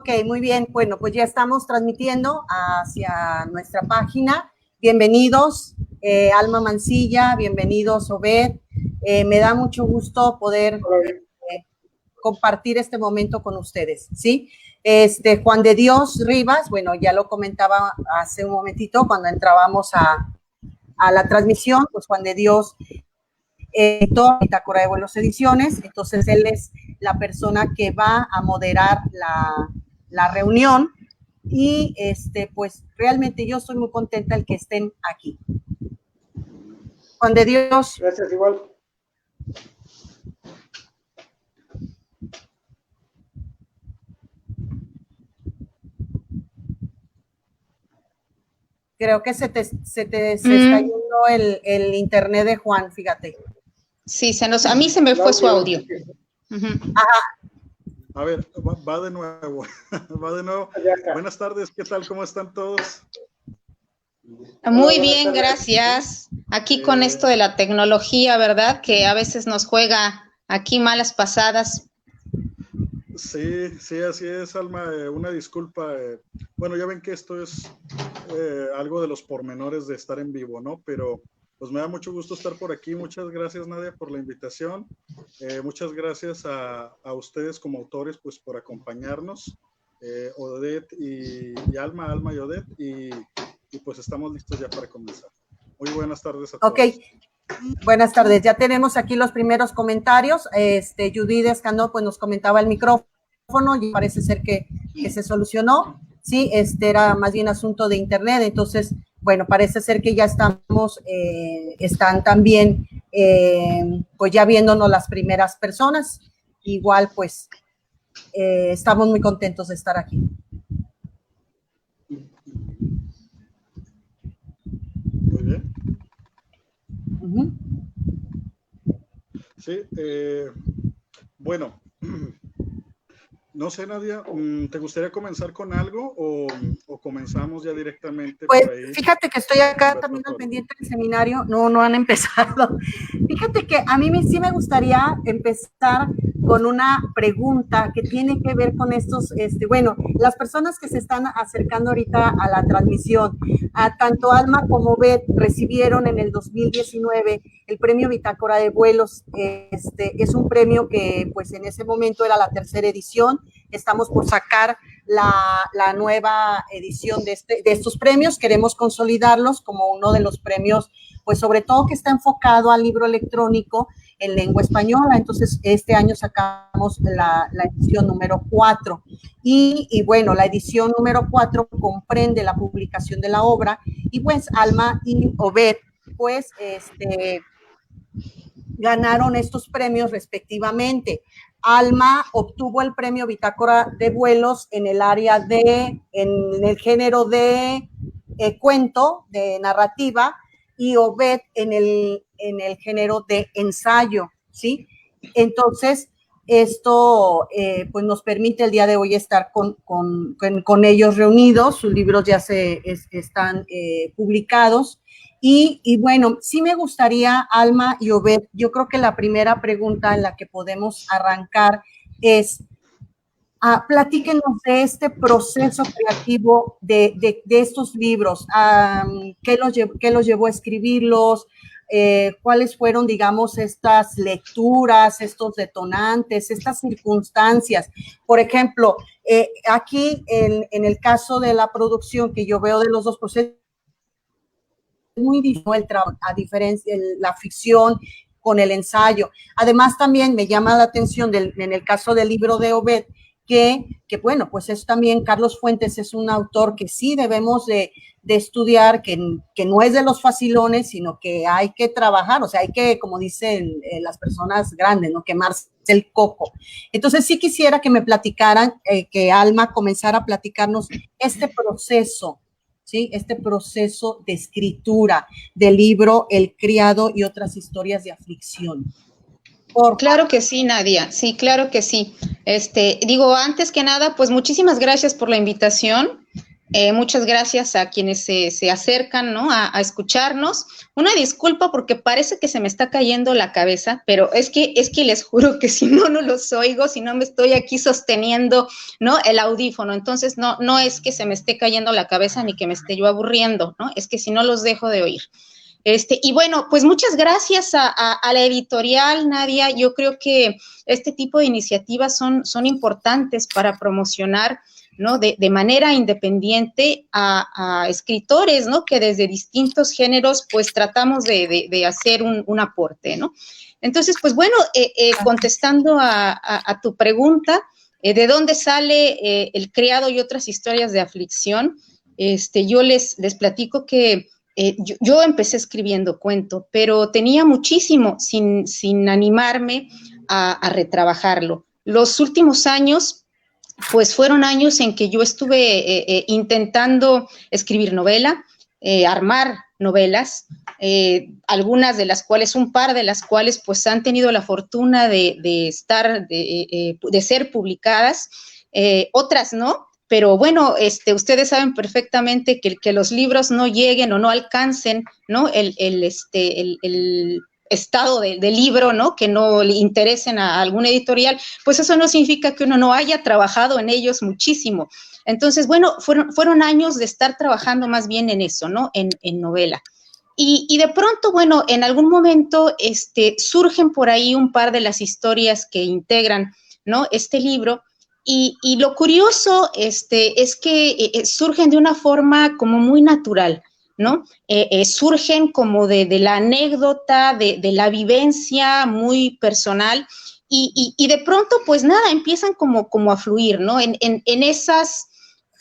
Ok, muy bien. Bueno, pues ya estamos transmitiendo hacia nuestra página. Bienvenidos, Alma Mancilla, bienvenidos, Obed. Me da mucho gusto poder compartir este momento con ustedes, ¿sí? Juan de Dios Rivas, bueno, ya lo comentaba hace un momentito cuando entrábamos a la transmisión, pues Juan de Dios editor Bitácora de Vuelos Ediciones, entonces él es la persona que va a moderar la reunión y pues realmente yo estoy muy contenta el que estén aquí. Juan de Dios. Gracias, igual. Creo que se está yendo el internet de Juan, fíjate. Sí, a mí se me fue su audio. Ajá. A ver, va de nuevo, va de nuevo. Buenas tardes, ¿qué tal? ¿Cómo están todos? Muy bien, gracias. Aquí con esto de la tecnología, ¿verdad? Que a veces nos juega aquí malas pasadas. Sí, así es, Alma. Una disculpa. Bueno, ya ven que esto es algo de los pormenores de estar en vivo, ¿no? Pero pues me da mucho gusto estar por aquí. Muchas gracias, Nadia, por la invitación. Muchas gracias a ustedes como autores, pues, por acompañarnos. Odette y Alma y Odette. Y pues estamos listos ya para comenzar. Muy buenas tardes a todos. Ok. Buenas tardes, ya tenemos aquí los primeros comentarios. Judith Escandón pues nos comentaba el micrófono y parece ser que se solucionó. Sí, era más bien asunto de internet, entonces, bueno, parece ser que ya estamos, están también, pues ya viéndonos las primeras personas. Igual, pues, estamos muy contentos de estar aquí. Muy bien. Sí, bueno, no sé, Nadia, ¿te gustaría comenzar con algo o comenzamos ya directamente? Pues por ahí? fíjate que estoy acá también al pendiente del seminario, no han empezado. Fíjate que a mí sí me gustaría empezar con una pregunta que tiene que ver con estos, bueno, las personas que se están acercando ahorita a la transmisión, a tanto Alma como Beth recibieron en el 2019 el premio Bitácora de Vuelos. Es un premio que pues en ese momento era la tercera edición, estamos por sacar la nueva edición de estos premios, queremos consolidarlos como uno de los premios, pues sobre todo que está enfocado al libro electrónico en lengua española. Entonces, este año sacamos la edición número 4 y bueno, la edición número 4 comprende la publicación de la obra y pues Alma y Obed, pues, ganaron estos premios respectivamente. Alma obtuvo el premio Bitácora de Vuelos en el área en el género de cuento, de narrativa, y Obed en el género de ensayo, ¿sí? Entonces, esto pues nos permite el día de hoy estar con ellos reunidos, sus libros ya están publicados. Y bueno, sí me gustaría, Alma y Obed, yo creo que la primera pregunta en la que podemos arrancar es, platíquenos de este proceso creativo de estos libros, ¿qué los llevó a escribirlos? ¿Cuáles fueron, digamos, estas lecturas, estos detonantes, estas circunstancias? Por ejemplo, aquí en el caso de la producción que yo veo de los dos procesos, muy difícil a diferencia de la ficción con el ensayo. Además, también me llama la atención en el caso del libro de Obed, que bueno, pues es también Carlos Fuentes es un autor que sí debemos de estudiar, que no es de los facilones, sino que hay que trabajar, o sea, hay que, como dicen las personas grandes, ¿no? Quemarse el coco. Entonces, sí quisiera que me platicaran, que Alma comenzara a platicarnos este proceso, ¿sí? Este proceso de escritura del libro El criado y otras historias de aflicción. Claro que sí, Nadia, sí, claro que sí. Digo, antes que nada, pues muchísimas gracias por la invitación. Muchas gracias a quienes se acercan, ¿no? A escucharnos. Una disculpa porque parece que se me está cayendo la cabeza, pero es que les juro que si no los oigo, si no me estoy aquí sosteniendo, ¿no? El audífono. Entonces, no es que se me esté cayendo la cabeza ni que me esté yo aburriendo, ¿no? Es que si no los dejo de oír. Y bueno, pues muchas gracias a la editorial, Nadia. Yo creo que este tipo de iniciativas son importantes para promocionar, ¿no? De manera independiente a escritores, ¿no? Que desde distintos géneros, pues tratamos de hacer un aporte, ¿no? Entonces, pues bueno, contestando a tu pregunta, ¿de dónde sale El criado y otras historias de aflicción? Yo les platico que yo empecé escribiendo cuento, pero tenía muchísimo sin animarme a retrabajarlo. Los últimos años, pues fueron años en que yo estuve intentando escribir novela, armar novelas, algunas de las cuales, un par de las cuales, pues han tenido la fortuna de ser publicadas, otras no. Pero bueno, ustedes saben perfectamente que los libros no lleguen o no alcancen, ¿no? El estado del libro, ¿no? Que no le interesen a alguna editorial, pues eso no significa que uno no haya trabajado en ellos muchísimo. Entonces, bueno, fueron años de estar trabajando más bien en eso, ¿no? En novela. Y de pronto, bueno, en algún momento surgen por ahí un par de las historias que integran, ¿no? Este libro. Y lo curioso es que surgen de una forma como muy natural, ¿no? Surgen como de la anécdota, de la vivencia muy personal y de pronto, pues nada, empiezan como a fluir, ¿no? En esas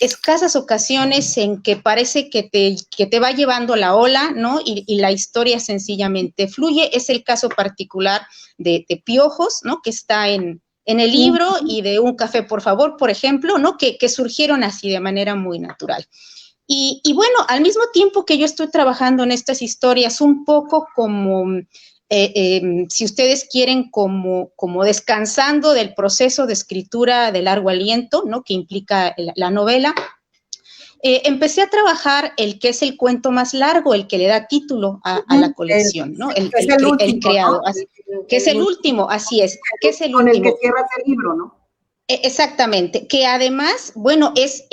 escasas ocasiones en que parece que te va llevando la ola, ¿no? Y la historia sencillamente fluye. Es el caso particular de Piojos, ¿no? Que está en el libro, y de Un café, por favor, por ejemplo, ¿no? Que surgieron así de manera muy natural. Y bueno, al mismo tiempo que yo estoy trabajando en estas historias, un poco como, si ustedes quieren, como descansando del proceso de escritura de largo aliento, ¿no? Que implica la novela, empecé a trabajar el que es el cuento más largo, el que le da título a la colección, ¿no? El criado, ¿no? Que es el último, así es, que es el último. Con el que cierra el libro, ¿no? Exactamente, que además, bueno, es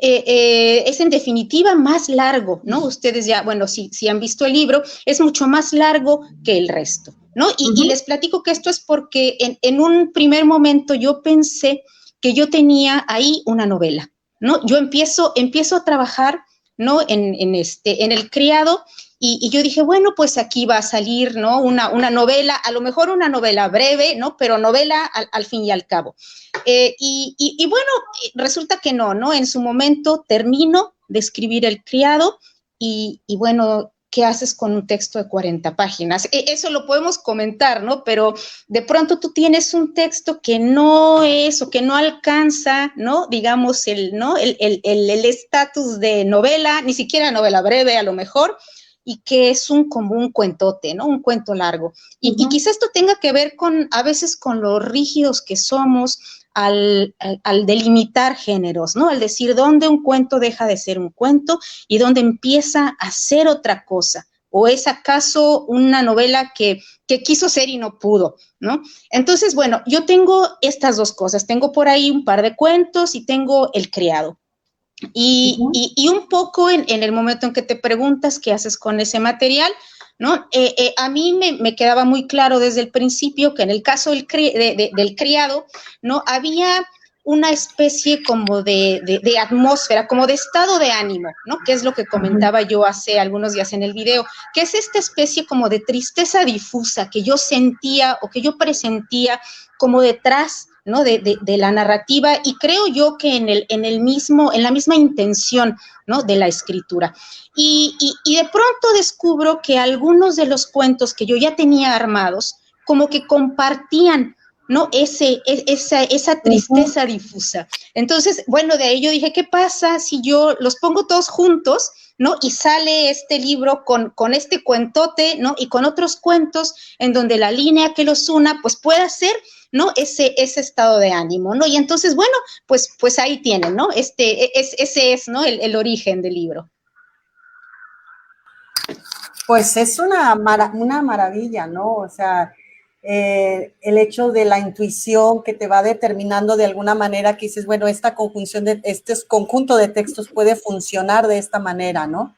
en definitiva más largo, ¿no? Ustedes ya, bueno, si han visto el libro, es mucho más largo que el resto, ¿no? Y les platico que esto es porque en un primer momento yo pensé que yo tenía ahí una novela, ¿no? Yo empiezo a trabajar, ¿no? En el criado, y yo dije, bueno, pues aquí va a salir, ¿no? Una novela, a lo mejor una novela breve, ¿no? Pero novela al fin y al cabo. Y bueno, resulta que no, en su momento termino de escribir El criado y bueno, ¿qué haces con un texto de 40 páginas? Eso lo podemos comentar, ¿no? Pero de pronto tú tienes un texto que no es o que no alcanza, ¿no? Digamos, el estatus de novela, ni siquiera novela breve a lo mejor, y que es como un cuentote, ¿no? Un cuento largo. Y quizás esto tenga que ver a veces con lo rígidos que somos al delimitar géneros, ¿no? Al decir dónde un cuento deja de ser un cuento y dónde empieza a ser otra cosa. ¿O es acaso una novela que quiso ser y no pudo, ¿no? Entonces, bueno, yo tengo estas dos cosas. Tengo por ahí un par de cuentos y tengo El criado. Y un poco en el momento en que te preguntas qué haces con ese material, ¿no? A mí me quedaba muy claro desde el principio que en el caso del criado, ¿no? Había una especie como de atmósfera, como de estado de ánimo, ¿no? Que es lo que comentaba yo hace algunos días en el video, que es esta especie como de tristeza difusa que yo sentía o que yo presentía como detrás, ¿no? De la narrativa, y creo yo que en la misma intención, ¿no? De la escritura. Y de pronto descubro que algunos de los cuentos que yo ya tenía armados, como que compartían ¿no? Esa tristeza difusa. Entonces, bueno, de ahí yo dije, ¿qué pasa si yo los pongo todos juntos, ¿no? Y sale este libro con este cuentote, ¿no? Y con otros cuentos en donde la línea que los una, pues pueda ser, ¿no? Ese estado de ánimo, ¿no? Y entonces, bueno, pues ahí tienen, ¿no? Ese es, ¿no? El origen del libro. Pues es una maravilla, ¿no? O sea, el hecho de la intuición que te va determinando de alguna manera que dices, bueno, esta conjunción este conjunto de textos puede funcionar de esta manera, ¿no?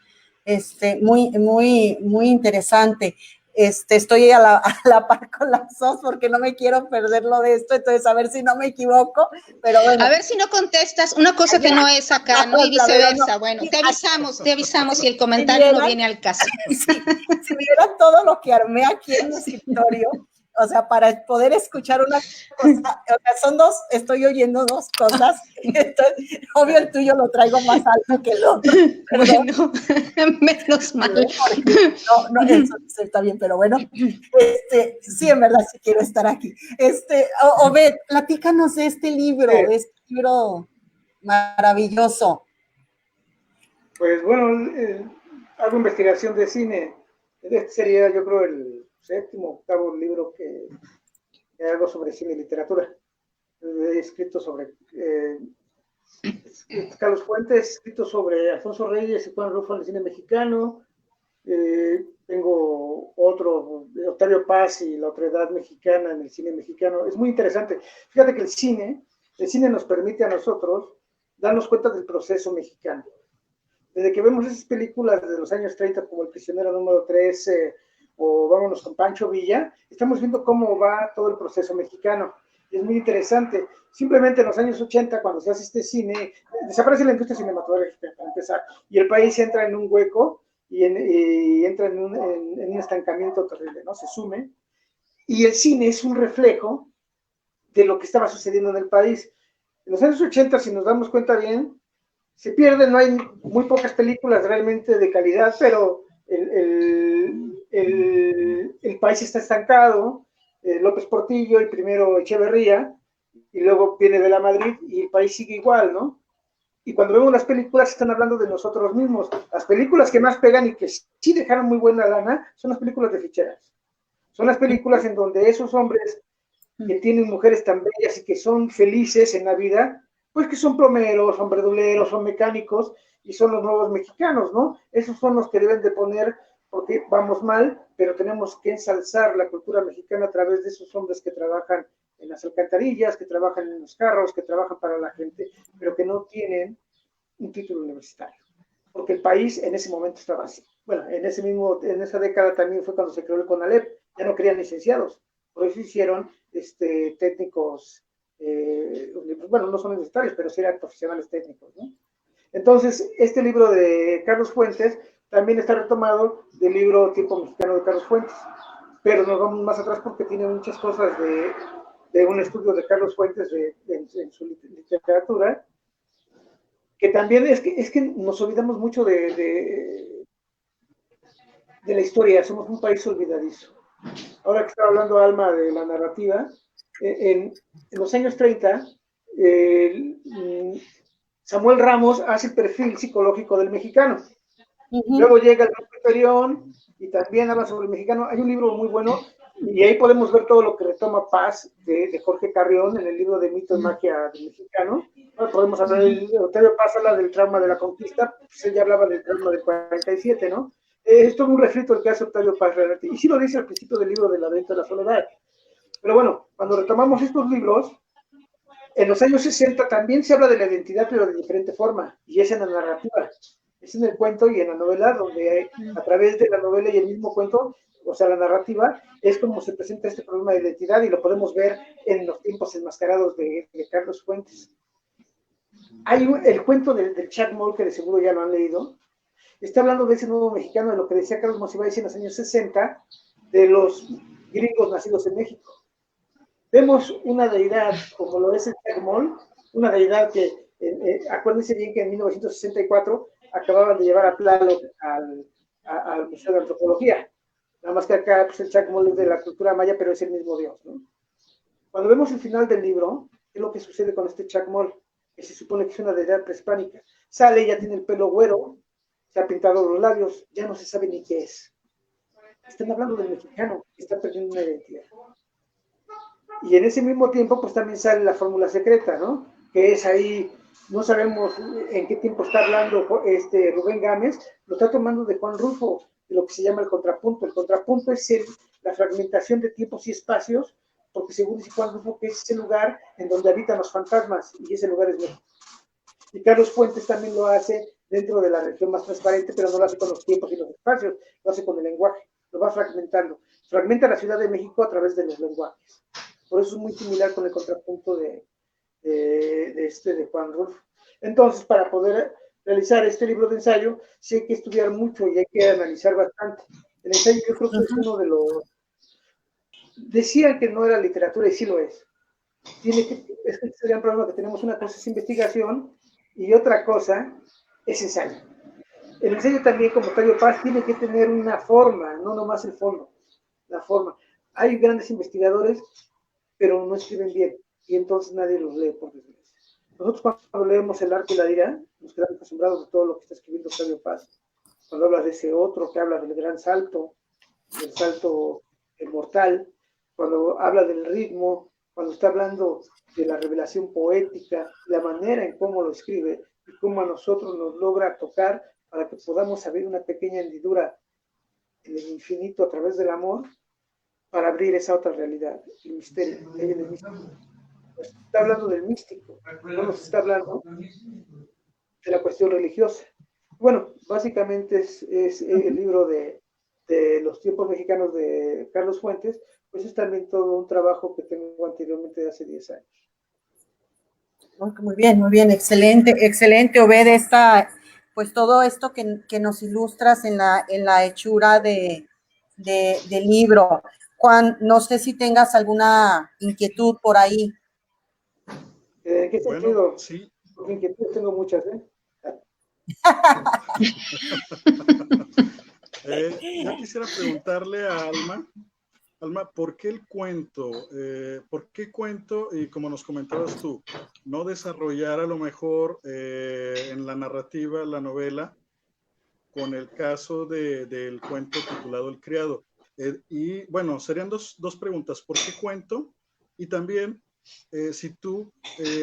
Muy interesante. Estoy a la par con las dos porque no me quiero perderlo de esto, entonces a ver si no me equivoco, pero bueno. A ver si no contestas una cosa que no es acá, ¿no? Y viceversa. Bueno, te avisamos si el comentario no viene al caso. Si vieran todo lo que armé aquí en mi escritorio, o sea, para poder escuchar una cosa, o sea, son dos, estoy oyendo dos cosas, entonces, obvio el tuyo lo traigo más alto que el otro. Bueno, menos mal. No, eso está bien, pero bueno, sí, en verdad sí quiero estar aquí. Obed, platícanos de este libro maravilloso. Pues bueno, hago investigación de cine. Este sería, yo creo, el séptimo, octavo libro que hago sobre cine y literatura. He escrito sobre Carlos Fuentes, escrito sobre Alfonso Reyes y Juan Rulfo en el cine mexicano. Tengo otro, Octavio Paz y la otredad mexicana en el cine mexicano. Es muy interesante. Fíjate que el cine nos permite a nosotros darnos cuenta del proceso mexicano. Desde que vemos esas películas de los años 30 como El prisionero número 13 o Vámonos con Pancho Villa, estamos viendo cómo va todo el proceso mexicano. Y es muy interesante. Simplemente en los años 80, cuando se hace este cine, desaparece la industria cinematográfica, para empezar, y el país entra en un hueco y entra en un estancamiento terrible, ¿no? Se sume. Y el cine es un reflejo de lo que estaba sucediendo en el país. En los años 80, si nos damos cuenta bien, se pierden, no hay muy pocas películas realmente de calidad, pero el país está estancado. López Portillo y primero Echeverría, y luego viene de la Madrid y el país sigue igual, ¿no? Y cuando vemos las películas están hablando de nosotros mismos. Las películas que más pegan y que sí dejaron muy buena lana son las películas de ficheras. Son las películas en donde esos hombres que tienen mujeres tan bellas y que son felices en la vida, pues que son plomeros, son verduleros, son mecánicos y son los nuevos mexicanos, ¿no? Esos son los que deben de poner, porque vamos mal, pero tenemos que ensalzar la cultura mexicana a través de esos hombres que trabajan en las alcantarillas, que trabajan en los carros, que trabajan para la gente, pero que no tienen un título universitario. Porque el país en ese momento estaba así. Bueno, en esa década también fue cuando se creó el CONALEP, ya no querían licenciados, por eso hicieron técnicos, bueno, no son universitarios, pero sí eran profesionales técnicos, ¿no? Entonces, este libro de Carlos Fuentes también está retomado del libro Tiempo Mexicano de Carlos Fuentes, pero nos vamos más atrás porque tiene muchas cosas de un estudio de Carlos Fuentes en su literatura, que también es que nos olvidamos mucho de la historia, somos un país olvidadizo. Ahora que estaba hablando Alma de la narrativa, en los años 30, Samuel Ramos hace el perfil psicológico del mexicano. Luego llega el Grupo Perión y también habla sobre el mexicano. Hay un libro muy bueno y ahí podemos ver todo lo que retoma Paz de Jorge Carrión en el libro de Mito y Magia del Mexicano. Podemos hablar, Octavio Paz habla del trauma de la conquista, pues ella hablaba del trauma del 47, ¿no? Esto es un refrito del que hace Octavio Paz realmente, y sí lo dice al principio del libro de La Venta de la Soledad. Pero bueno, cuando retomamos estos libros, en los años 60 también se habla de la identidad, pero de diferente forma, y es en la narrativa, es en el cuento y en la novela, donde a través de la novela y el mismo cuento, o sea, la narrativa, es como se presenta este problema de identidad, y lo podemos ver en Los tiempos enmascarados de Carlos Fuentes. Hay el cuento del Chuck Moll, que de seguro ya lo han leído, está hablando de ese nuevo mexicano, de lo que decía Carlos Monsiváis en los años 60, de los gringos nacidos en México. Vemos una deidad, como lo es el Chuck Moll, una deidad que, acuérdense bien que en 1964 acababan de llevar a Tlaloc al Museo de Antropología. Nada más que acá pues, el Chuck Moll es de la cultura maya, pero es el mismo dios, ¿no? Cuando vemos el final del libro, es lo que sucede con este Chacmol, que se supone que es una deidad prehispánica. Sale, ya tiene el pelo güero, se ha pintado los labios, ya no se sabe ni qué es. Están hablando del mexicano, que está perdiendo una identidad. Y en ese mismo tiempo, pues también sale la fórmula secreta, ¿no? Que es ahí, no sabemos en qué tiempo está hablando Rubén Gámez, lo está tomando de Juan Rulfo, de lo que se llama el contrapunto. El contrapunto es la fragmentación de tiempos y espacios, porque según dice Juan Rulfo, que es ese lugar en donde habitan los fantasmas, y ese lugar es México. Y Carlos Fuentes también lo hace dentro de la región más transparente, pero no lo hace con los tiempos y los espacios, lo hace con el lenguaje, lo va fragmentando. Fragmenta la Ciudad de México a través de los lenguajes. Por eso es muy similar con el contrapunto de Juan Rulfo. Entonces, para poder realizar este libro de ensayo, sí hay que estudiar mucho y hay que analizar bastante. El ensayo yo creo que es uno de los... Decían que no era literatura y sí lo es. Es el gran problema que tenemos. Una cosa es investigación y otra cosa es ensayo. El ensayo también, como Octavio Paz, tiene que tener una forma, no nomás el fondo, la forma. Hay grandes investigadores, pero no escriben bien, y entonces nadie los lee, por desgracia. Nosotros cuando leemos El arte y la ira, nos quedamos asombrados de todo lo que está escribiendo Octavio Paz. Cuando habla de ese otro, que habla del gran salto, del salto mortal, cuando habla del ritmo, cuando está hablando de la revelación poética, la manera en cómo lo escribe, y cómo a nosotros nos logra tocar para que podamos abrir una pequeña hendidura en el infinito a través del amor, para abrir esa otra realidad, el misterio, el místico. Nos está hablando del místico, no nos está hablando de la cuestión religiosa. Bueno, básicamente es el libro de los tiempos mexicanos de Carlos Fuentes, pues es también todo un trabajo que tengo anteriormente de hace 10 años. Muy bien, excelente, Obed, pues todo esto que nos ilustras en la hechura del libro. Juan, no sé si tengas alguna inquietud por ahí. ¿En qué sentido? Bueno, sí. Porque inquietudes tengo muchas, Yo quisiera preguntarle a Alma, ¿por qué el cuento? ¿Por qué cuento? Y como nos comentabas tú, no desarrollar a lo mejor en la narrativa, la novela, con el caso del cuento titulado El Criado. Y bueno, serían dos preguntas. ¿Por qué cuento? Y también, si tú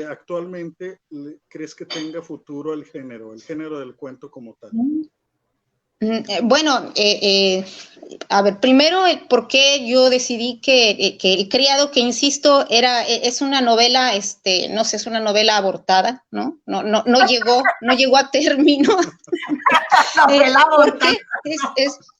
actualmente crees que tenga futuro el género del cuento como tal. Bueno, a ver, primero, por qué yo decidí que El Criado, que insisto, es una novela, no sé, es una novela abortada, ¿no? No llegó a término. Porque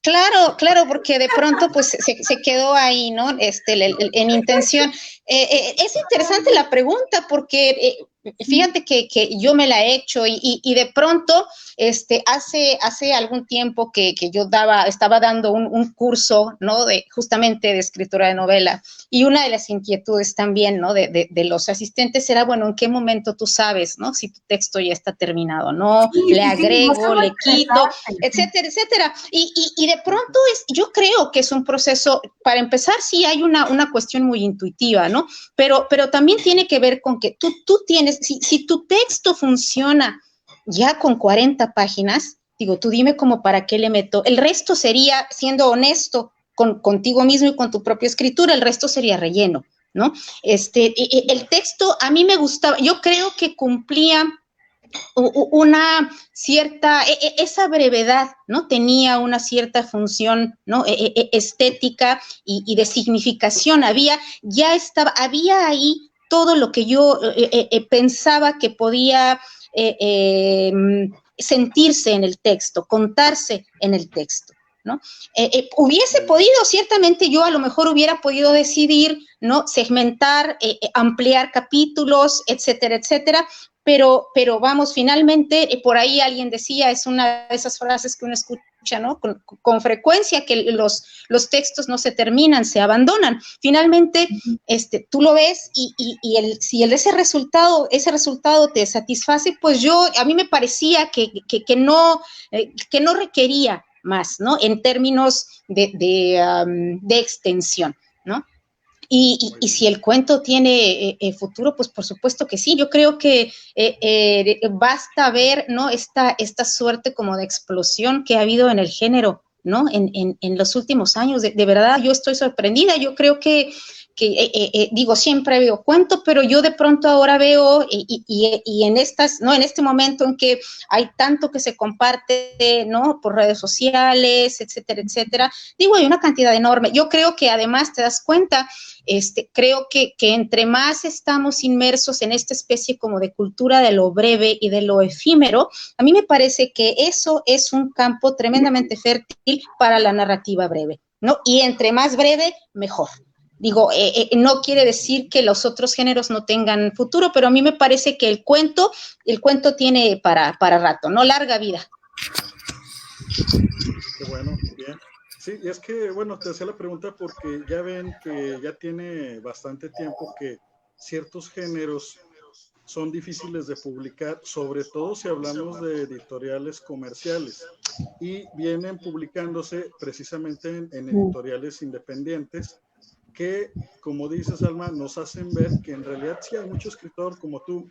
claro, porque de pronto pues se quedó ahí, ¿no? En intención. Es interesante la pregunta porque fíjate que yo me la he hecho y de pronto hace algún tiempo que yo estaba dando un curso, ¿no? Justamente de escritura de novela, y una de las inquietudes también, ¿no? De los asistentes era, bueno, ¿en qué momento tú sabes, ¿no? Si tu texto ya está terminado, ¿no? Le agrego, le quito, etcétera. Y de pronto yo creo que es un proceso, para empezar, sí hay una cuestión muy intuitiva, ¿no? Pero también tiene que ver con que tú tienes, si tu texto funciona ya con 40 páginas, digo, tú dime como para qué le meto. El resto sería, siendo honesto contigo mismo y con tu propia escritura, el resto sería relleno, ¿no? El texto a mí me gustaba, yo creo que cumplía una cierta, esa brevedad, ¿no? Tenía una cierta función, ¿no? Estética y de significación. Había ahí todo lo que yo pensaba que podía sentirse en el texto, contarse en el texto, ¿no? Hubiese podido, ciertamente yo a lo mejor hubiera podido decidir, ¿no? Segmentar, ampliar capítulos, etcétera, pero vamos, finalmente, por ahí alguien decía, es una de esas frases que uno escucha, ¿no? Con frecuencia, que los textos no se terminan, se abandonan. Finalmente, tú lo ves y si ese resultado te satisface, pues a mí me parecía que no requería más, ¿no? En términos de extensión, ¿no? Y si el cuento tiene futuro, pues por supuesto que sí. Yo creo que basta ver, ¿no? Esta suerte como de explosión que ha habido en el género, ¿no? En los últimos años. De verdad, yo estoy sorprendida. Yo creo que digo, siempre veo cuento, pero yo de pronto ahora veo y en estas, ¿no? En este momento en que hay tanto que se comparte, ¿no? Por redes sociales, etcétera, etcétera. Digo, hay una cantidad enorme. Yo creo que además te das cuenta, creo que entre más estamos inmersos en esta especie como de cultura de lo breve y de lo efímero, a mí me parece que eso es un campo tremendamente fértil para la narrativa breve, ¿no? Y entre más breve, mejor. Digo, no quiere decir que los otros géneros no tengan futuro, pero a mí me parece que el cuento tiene para rato, ¿no? Larga vida. Qué bueno, bien. Sí, y es que, bueno, te hacía la pregunta porque ya ven que ya tiene bastante tiempo que ciertos géneros son difíciles de publicar, sobre todo si hablamos de editoriales comerciales, y vienen publicándose precisamente en editoriales independientes, que, como dices, Alma, nos hacen ver que en realidad sí hay mucho escritor como tú,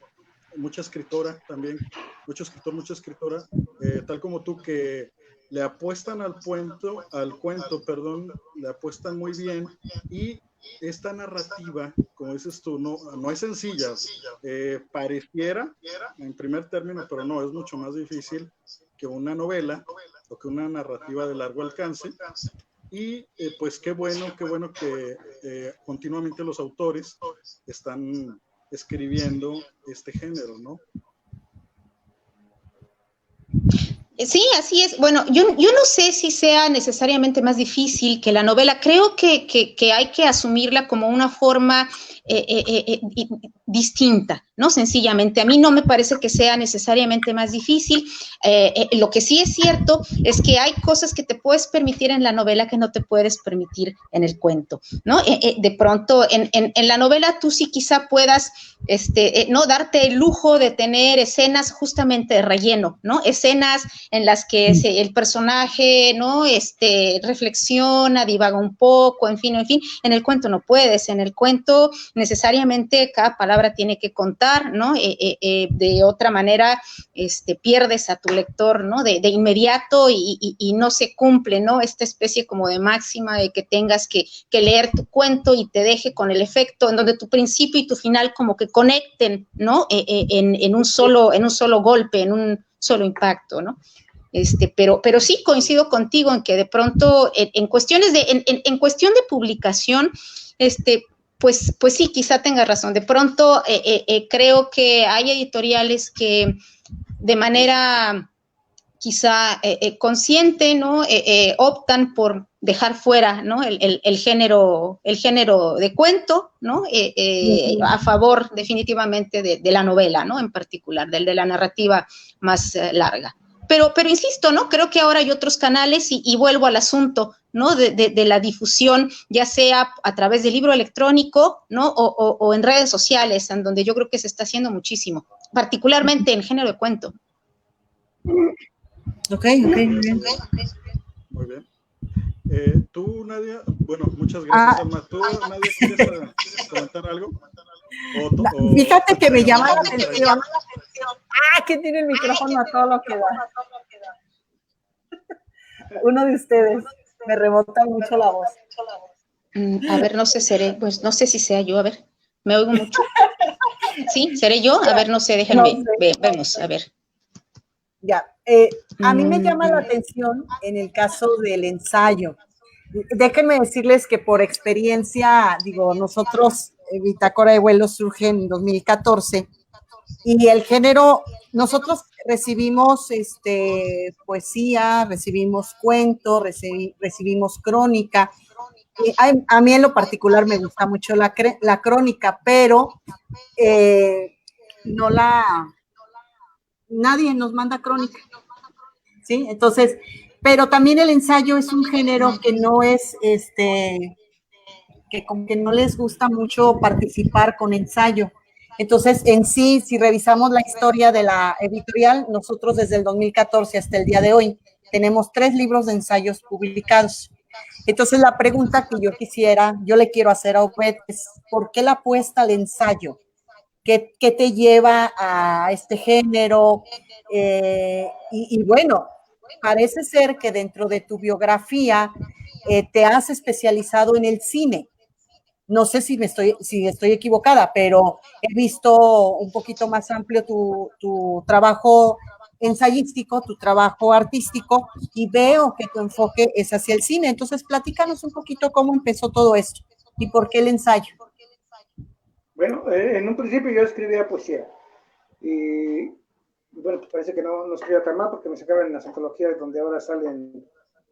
mucha escritora también, mucho escritor, mucha escritora, tal como tú, que le apuestan al cuento, le apuestan muy bien, y esta narrativa, como dices tú, no es sencilla, pareciera en primer término, pero no, es mucho más difícil que una novela o que una narrativa de largo alcance. Y pues qué bueno que continuamente los autores están escribiendo este género, ¿no? Sí, así es. Bueno, yo no sé si sea necesariamente más difícil que la novela. Creo que hay que asumirla como una forma distinta, ¿no? Sencillamente. A mí no me parece que sea necesariamente más difícil. Lo que sí es cierto es que hay cosas que te puedes permitir en la novela que no te puedes permitir en el cuento, ¿no? De pronto, en la novela tú sí quizá puedas, no darte el lujo de tener escenas justamente de relleno, ¿no? Escenas en las que el personaje, ¿no? Reflexiona, divaga un poco, en fin. En el cuento no puedes. En el cuento necesariamente cada palabra tiene que contar, ¿no? De otra manera, pierdes a tu lector, ¿no? De inmediato y no se cumple, ¿no? Esta especie como de máxima de que tengas que leer tu cuento y te deje con el efecto en donde tu principio y tu final como que conecten, ¿no? En un solo golpe, en un solo impacto, ¿no? Pero sí coincido contigo en que de pronto en cuestión de publicación, pues sí, quizá tengas razón. De pronto creo que hay editoriales que de manera quizá consciente, ¿no? Optan por dejar fuera, ¿no? el género de cuento, ¿no? A favor definitivamente de la novela, ¿no? En particular, de la narrativa más larga. Pero insisto, ¿no? Creo que ahora hay otros canales y vuelvo al asunto, ¿no? De la difusión, ya sea a través del libro electrónico, ¿no? O en redes sociales, en donde yo creo que se está haciendo muchísimo, particularmente en género de cuento. Ok, muy bien. Muy bien. Tú, Nadia, bueno, muchas gracias, Alma. ¿Tú, Nadia, quieres comentar algo? Fíjate que me llama la atención. Que tiene el micrófono a todo lo que da. Uno de ustedes me rebota mucho la voz. A ver, no sé si sea yo, a ver, ¿me oigo mucho? ¿Sí? ¿Seré yo? A ver, no sé, déjenme, vemos, a ver. Ya, a mí me llama la atención en el caso del ensayo. Déjenme decirles que por experiencia, digo, nosotros, Bitácora de Vuelos surge en 2014 y el género, nosotros recibimos poesía, recibimos cuento, recibimos crónica. A mí en lo particular me gusta mucho la crónica, pero nadie nos manda crónica, ¿sí? Entonces, pero también el ensayo es un género que no es, que como que no les gusta mucho participar con ensayo. Entonces, en sí, si revisamos la historia de la editorial, nosotros desde el 2014 hasta el día de hoy tenemos 3 libros de ensayos publicados. Entonces la pregunta que yo le quiero hacer a Obed es, ¿por qué la apuesta al ensayo? ¿Qué te lleva a este género? Y bueno, parece ser que dentro de tu biografía te has especializado en el cine. No sé si estoy equivocada, pero he visto un poquito más amplio tu trabajo ensayístico, tu trabajo artístico, y veo que tu enfoque es hacia el cine. Entonces, platícanos un poquito cómo empezó todo esto y por qué el ensayo. Bueno, en un principio yo escribía poesía. Y bueno, pues parece que no escribía tan mal porque me sacaban en las antologías donde ahora salen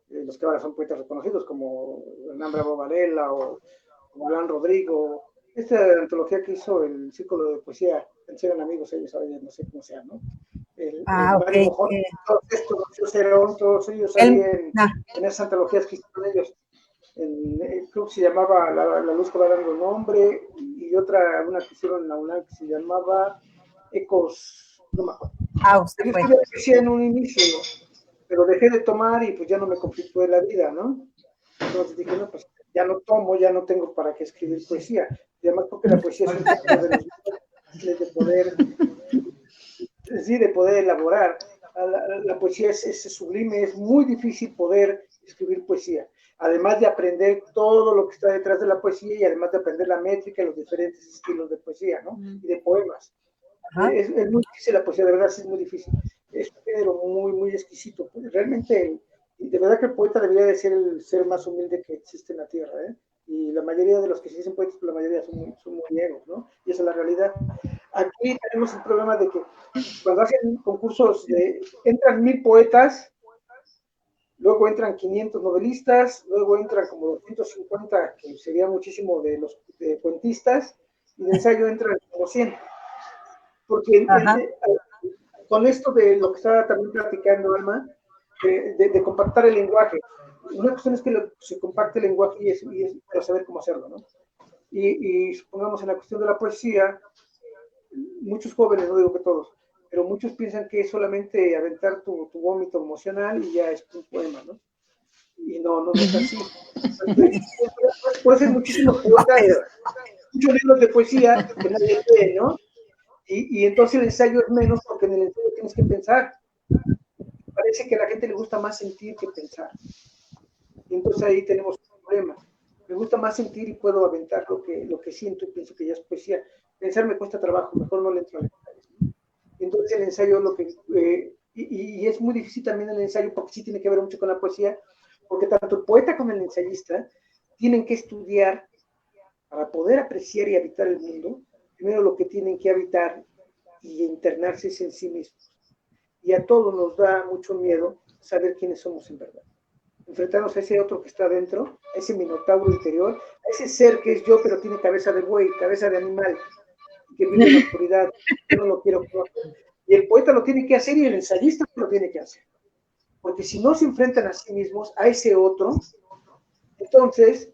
los que ahora son poetas reconocidos, como Hernán Bravo Varela o Juan Rodrigo. Esta antología que hizo el Círculo de Poesía, eran amigos ellos, ahora no sé cómo sea, ¿no? Mario Ok. Mojón, todos ellos salían en esas antologías que hicieron ellos. El club se llamaba La Luz que va dando nombre, y otra, una que hicieron en la UNAM que se llamaba Ecos, no me acuerdo. Usted Yo fue. escribía en un inicio, pero dejé de tomar y pues ya no me conflictó la vida, ¿no? Entonces dije, no, pues ya no tomo, ya no tengo para qué escribir poesía. Y además porque la poesía es un género de los difíciles de poder, sí, de poder elaborar. La poesía es sublime, es muy difícil poder escribir poesía. Además de aprender todo lo que está detrás de la poesía y además de aprender la métrica y los diferentes estilos de poesía, ¿no? Y de poemas. Es muy difícil la poesía, de verdad, sí es muy difícil. Es un género muy, muy exquisito. Realmente, de verdad que el poeta debería de ser el ser más humilde que existe en la tierra, ¿eh? Y la mayoría de los que se dicen poetas, pues la mayoría son muy egos, ¿no? Y esa es la realidad. Aquí tenemos el problema de que cuando hacen concursos, entran 1000 poetas, luego entran 500 novelistas, luego entran como 250, que sería muchísimo de los cuentistas, y de ensayo entran como 100. Porque con esto de lo que estaba también platicando Alma, de compactar el lenguaje, una cuestión es que se compacte el lenguaje y es para saber cómo hacerlo, ¿no? Y supongamos en la cuestión de la poesía, muchos jóvenes, no digo que todos, pero muchos piensan que es solamente aventar tu vómito emocional y ya es un poema, ¿no? Y no es así. Puede ser muchísimos poetas, muchos libros de poesía que nadie lee, ¿no? Y entonces el ensayo es menos porque en el ensayo tienes que pensar. Parece que a la gente le gusta más sentir que pensar. Y entonces ahí tenemos un problema. Me gusta más sentir y puedo aventar lo que siento y pienso que ya es poesía. Pensar me cuesta trabajo, mejor no le entro a detalles. Entonces el ensayo y es muy difícil también el ensayo porque sí tiene que ver mucho con la poesía, porque tanto el poeta como el ensayista tienen que estudiar para poder apreciar y habitar el mundo. Primero lo que tienen que habitar y internarse es en sí mismos. Y a todos nos da mucho miedo saber quiénes somos en verdad. Enfrentarnos a ese otro que está dentro, a ese minotauro interior, a ese ser que es yo, pero tiene cabeza de buey, cabeza de animal, que vive en la oscuridad. Yo no lo quiero conocer. Y el poeta lo tiene que hacer y el ensayista lo tiene que hacer. Porque si no se enfrentan a sí mismos, a ese otro, entonces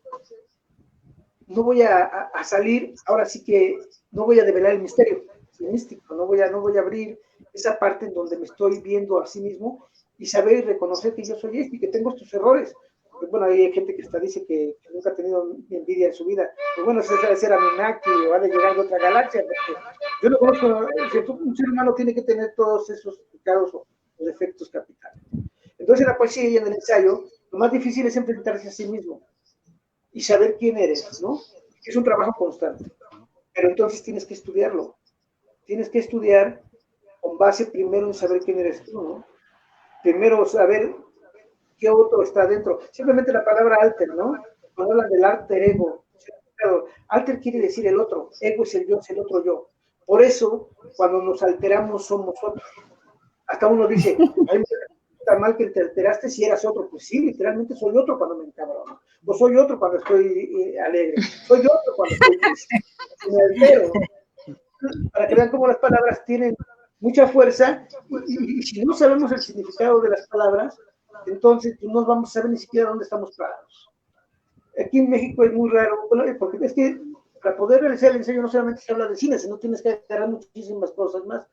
no voy a salir, ahora sí que no voy a develar el misterio místico, no voy a abrir esa parte en donde me estoy viendo a sí mismo y saber y reconocer que yo soy este y que tengo estos errores. Pues bueno, hay gente que hasta dice que nunca ha tenido envidia en su vida. Pues bueno, eso debe ser Anunnaki o ha de llegar de otra galaxia, porque yo no conozco, un ser humano tiene que tener todos esos pecados o defectos capitales. Entonces en la poesía y en el ensayo, lo más difícil es enfrentarse a sí mismo y saber quién eres, ¿no? Es un trabajo constante. Pero entonces tienes que estudiarlo. Tienes que estudiar con base primero en saber quién eres tú, ¿no? Primero saber qué otro está dentro. Simplemente la palabra alter, ¿no? Cuando hablan del alter ego. Alter quiere decir el otro. Ego es el yo, es el otro yo. Por eso, cuando nos alteramos, somos otros. Hasta uno dice, ay, está mal que te alteraste si eras otro. Pues sí, literalmente soy otro cuando me encabrono. O soy otro cuando estoy alegre. Soy otro cuando estoy triste. Me altero. Para que vean cómo las palabras tienen mucha fuerza y si no sabemos el significado de las palabras, entonces no vamos a saber ni siquiera dónde estamos parados. Aquí en México es muy raro, porque es que para poder realizar el ensayo no solamente se habla de cine, sino tienes que agarrar muchísimas cosas más.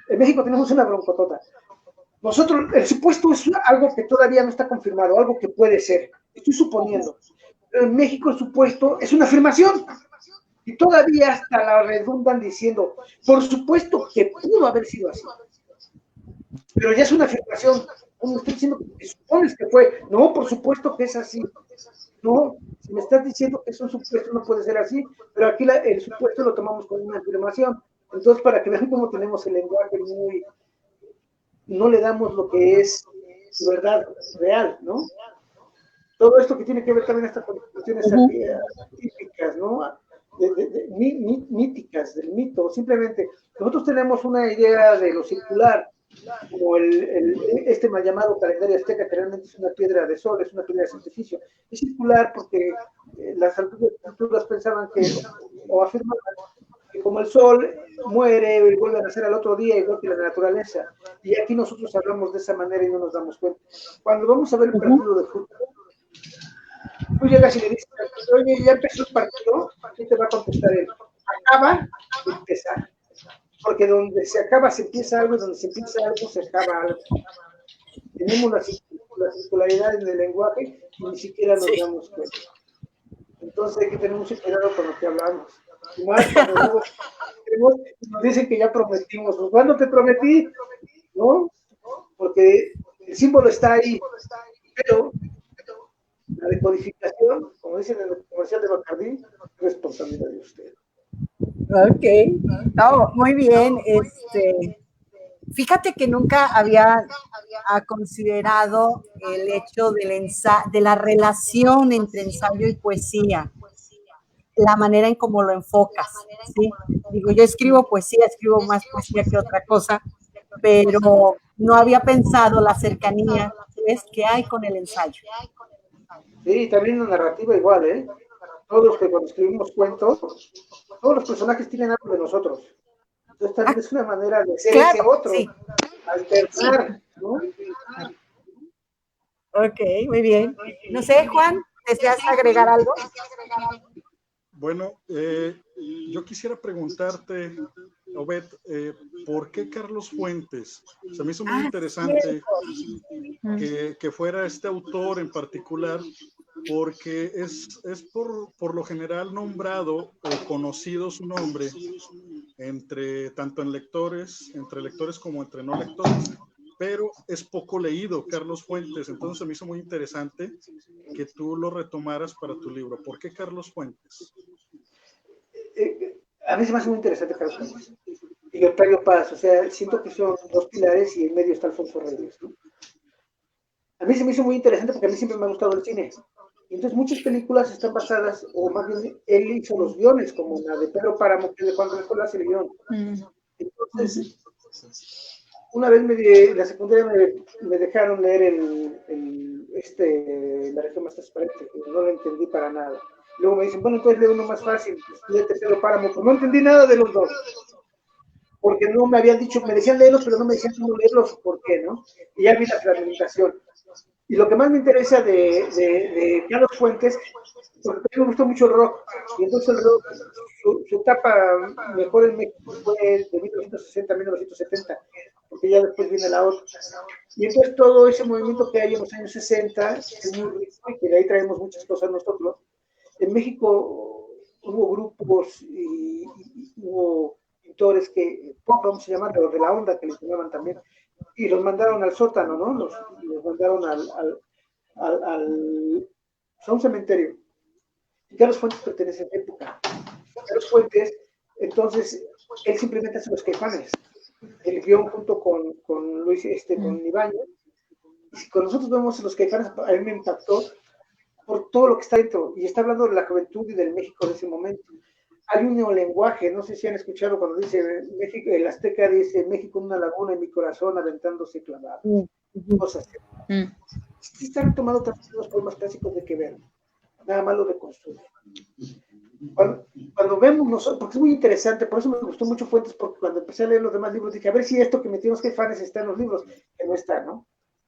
En México tenemos una broncotota. Nosotros, el supuesto es algo que todavía no está confirmado, algo que puede ser. estoy suponiendo. Pero en México el supuesto es una afirmación. Y todavía hasta la redundan diciendo, por supuesto que pudo haber sido así. Pero ya es una afirmación. Como estoy diciendo que supones que fue. No, por supuesto que es así. No, si me estás diciendo que es un supuesto, no puede ser así. Pero aquí el supuesto lo tomamos como una afirmación. Entonces, para que vean cómo tenemos el lenguaje muy... No le damos lo que es su verdad real, ¿no? Todo esto que tiene que ver también estas cuestiones típicas, ¿no? Míticas, del mito. Simplemente, nosotros tenemos una idea de lo circular, como este mal llamado calendario azteca, que realmente es una piedra de sol, es una piedra de sacrificio. Es circular porque las culturas pensaban que, o afirmaban, que como el sol muere y vuelve a nacer al otro día, igual que la naturaleza. Y aquí nosotros hablamos de esa manera y no nos damos cuenta. Cuando vamos a ver el partido de fútbol, tú llegas y le dices, oye, ya empezó el partido, ¿qué te va a contestar él? Acaba de empezar. Porque donde se acaba se empieza algo y donde se empieza algo se acaba algo. Tenemos la circularidad en el lenguaje y ni siquiera nos damos cuenta. Entonces hay que tener mucho cuidado con lo que hablamos. Y más cuando nos dicen que ya prometimos. ¿Cuándo te prometí? ¿No? Porque el símbolo está ahí, pero la decodificación, como dicen en el comercial de Bacardí, responsabilidad de usted. Ok, no, muy bien. Fíjate que nunca había considerado el hecho de la relación entre ensayo y poesía, la manera en cómo lo enfocas, ¿sí? Digo, yo escribo poesía, escribo más poesía que otra cosa, pero no había pensado la cercanía que hay con el ensayo. Sí, también la narrativa igual, ¿eh? Todos los que cuando escribimos cuentos, todos los personajes tienen algo de nosotros. Entonces también es una manera de ser ese otro, sí. alternar, ¿no? Ok, muy bien. No sé, Juan, ¿deseas agregar algo? Bueno, yo quisiera preguntarte, Obed, ¿por qué Carlos Fuentes? Se me hizo muy interesante que fuera este autor en particular, porque es por lo general nombrado o conocido su nombre tanto entre lectores como entre no lectores, pero es poco leído Carlos Fuentes, entonces se me hizo muy interesante que tú lo retomaras para tu libro. ¿Por qué Carlos Fuentes? A mí se me hace muy interesante Carlos Fuentes y Octavio Paz, o sea, siento que son dos pilares y en medio está Alfonso Reyes, ¿no? A mí se me hizo muy interesante porque a mí siempre me ha gustado el cine. Y entonces muchas películas están basadas, o más bien él hizo los guiones, como la de Pedro Páramo, que de cuando dejó la hace el guión. Entonces, una vez en la secundaria me dejaron leer La región más transparente, y no lo entendí para nada. Luego me dicen, bueno, entonces lee uno más fácil, léete Pedro Páramo, pues no entendí nada de los dos. Porque no me habían dicho, me decían leerlos, pero no me decían cómo leerlos, ¿por qué, no? Y ya vi la fragmentación. Y lo que más me interesa de Carlos Fuentes, porque a mí me gustó mucho el rock, y entonces el rock, su etapa mejor en México fue de 1960 a 1970, porque ya después viene la otra. Y entonces todo ese movimiento que hay en los años 60, es muy rico, y que de ahí traemos muchas cosas nosotros. En México hubo grupos y hubo pintores que, pop, vamos a llamarlo, de la onda, que les llamaban también, y los mandaron al sótano, ¿no? Los mandaron a un cementerio. Y Carlos Fuentes pertenece a esa época. Carlos Fuentes, entonces, él simplemente hace los Caifanes. El guión junto con Luis, con Ibáñez. Y si con nosotros vemos los Caifanes, a mí me impactó por todo lo que está dentro. Y está hablando de la juventud y del México de ese momento. Hay un neolenguaje, no sé si han escuchado cuando dice México, el azteca dice México en una laguna en mi corazón aventándose clavados. Cosas así. Sí está retomado también los poemas clásicos de Quevedo, nada más lo reconstruye. Cuando vemos nosotros, porque es muy interesante, por eso me gustó mucho Fuentes, porque cuando empecé a leer los demás libros dije, a ver si esto que metimos Caifanes está en los libros, que no está, ¿no?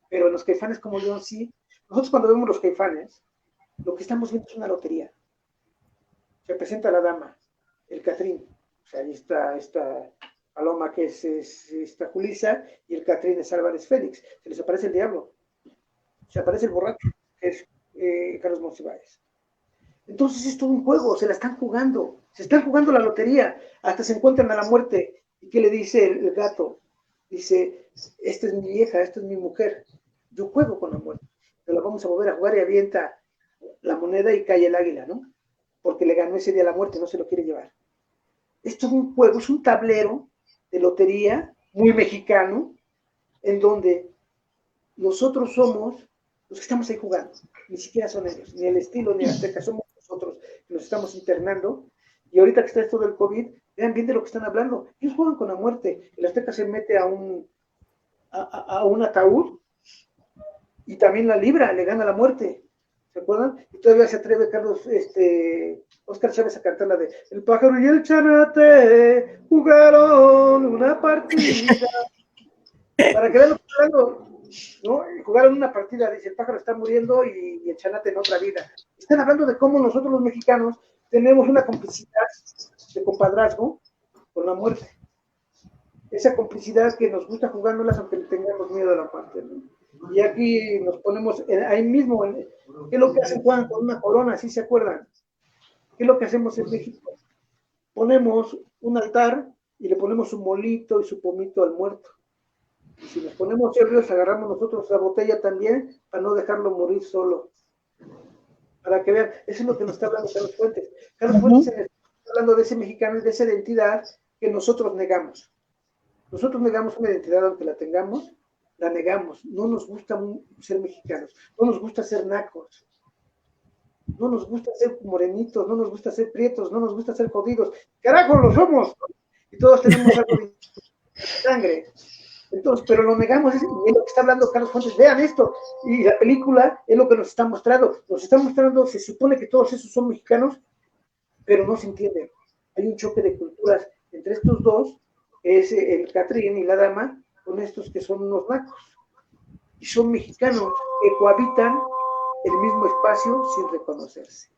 Pero en los Caifanes como yo sí, nosotros cuando vemos los Caifanes, lo que estamos viendo es una lotería. Se presenta la dama, el Catrín, o sea, ahí está esta Paloma que es esta Julisa, y el Catrín es Álvarez Félix, se les aparece el diablo, se aparece el borracho, que es Carlos Monsiváis. Entonces es todo un juego, se están jugando la lotería, hasta se encuentran a la muerte. ¿Y qué le dice el gato? Dice, esta es mi vieja, esta es mi mujer, yo juego con la muerte, pero la vamos a volver a jugar, y avienta la moneda y cae el águila, ¿no? Porque le ganó ese día la muerte, no se lo quiere llevar. Esto es un juego, es un tablero de lotería muy mexicano, en donde nosotros somos los que estamos ahí jugando, ni siquiera son ellos, ni el estilo ni Azteca, somos nosotros que nos estamos internando. Y ahorita que está esto del COVID, vean bien de lo que están hablando. Ellos juegan con la muerte. El Azteca se mete a un ataúd y también la libra, le gana la muerte. ¿Se acuerdan? Y todavía se atreve Óscar Chávez a cantar la de El pájaro y el chanate jugaron una partida. Para que vean lo que está hablando, ¿no? Jugaron una partida, dice, el pájaro está muriendo y el chanate en otra vida. Están hablando de cómo nosotros los mexicanos tenemos una complicidad de compadrazgo con la muerte. Esa complicidad que nos gusta jugándolas aunque le tengamos miedo a la muerte, ¿no? Y aquí nos ponemos ahí mismo, ¿qué es lo que hacen? Juegan con una corona, ¿sí se acuerdan? ¿Qué es lo que hacemos en México? Ponemos un altar y le ponemos su molito y su pomito al muerto. Y si nos ponemos ebrios, agarramos nosotros la botella también para no dejarlo morir solo. Para que vean, eso es lo que nos está hablando Carlos Fuentes. Carlos Fuentes está hablando de ese mexicano y de esa identidad que nosotros negamos. Nosotros negamos una identidad, aunque la tengamos, la negamos. No nos gusta ser mexicanos, no nos gusta ser nacos, no nos gusta ser morenitos, no nos gusta ser prietos, no nos gusta ser jodidos. ¡Carajo, lo somos! Y todos tenemos algo de sangre. Entonces, pero lo negamos, es lo que está hablando Carlos Fuentes. Vean esto, y la película es lo que nos está mostrando. Nos está mostrando, se supone que todos esos son mexicanos, pero no se entienden. Hay un choque de culturas entre estos dos, que es el Catrín y la dama, con estos que son unos nacos. Y son mexicanos que cohabitan el mismo espacio sin reconocerse.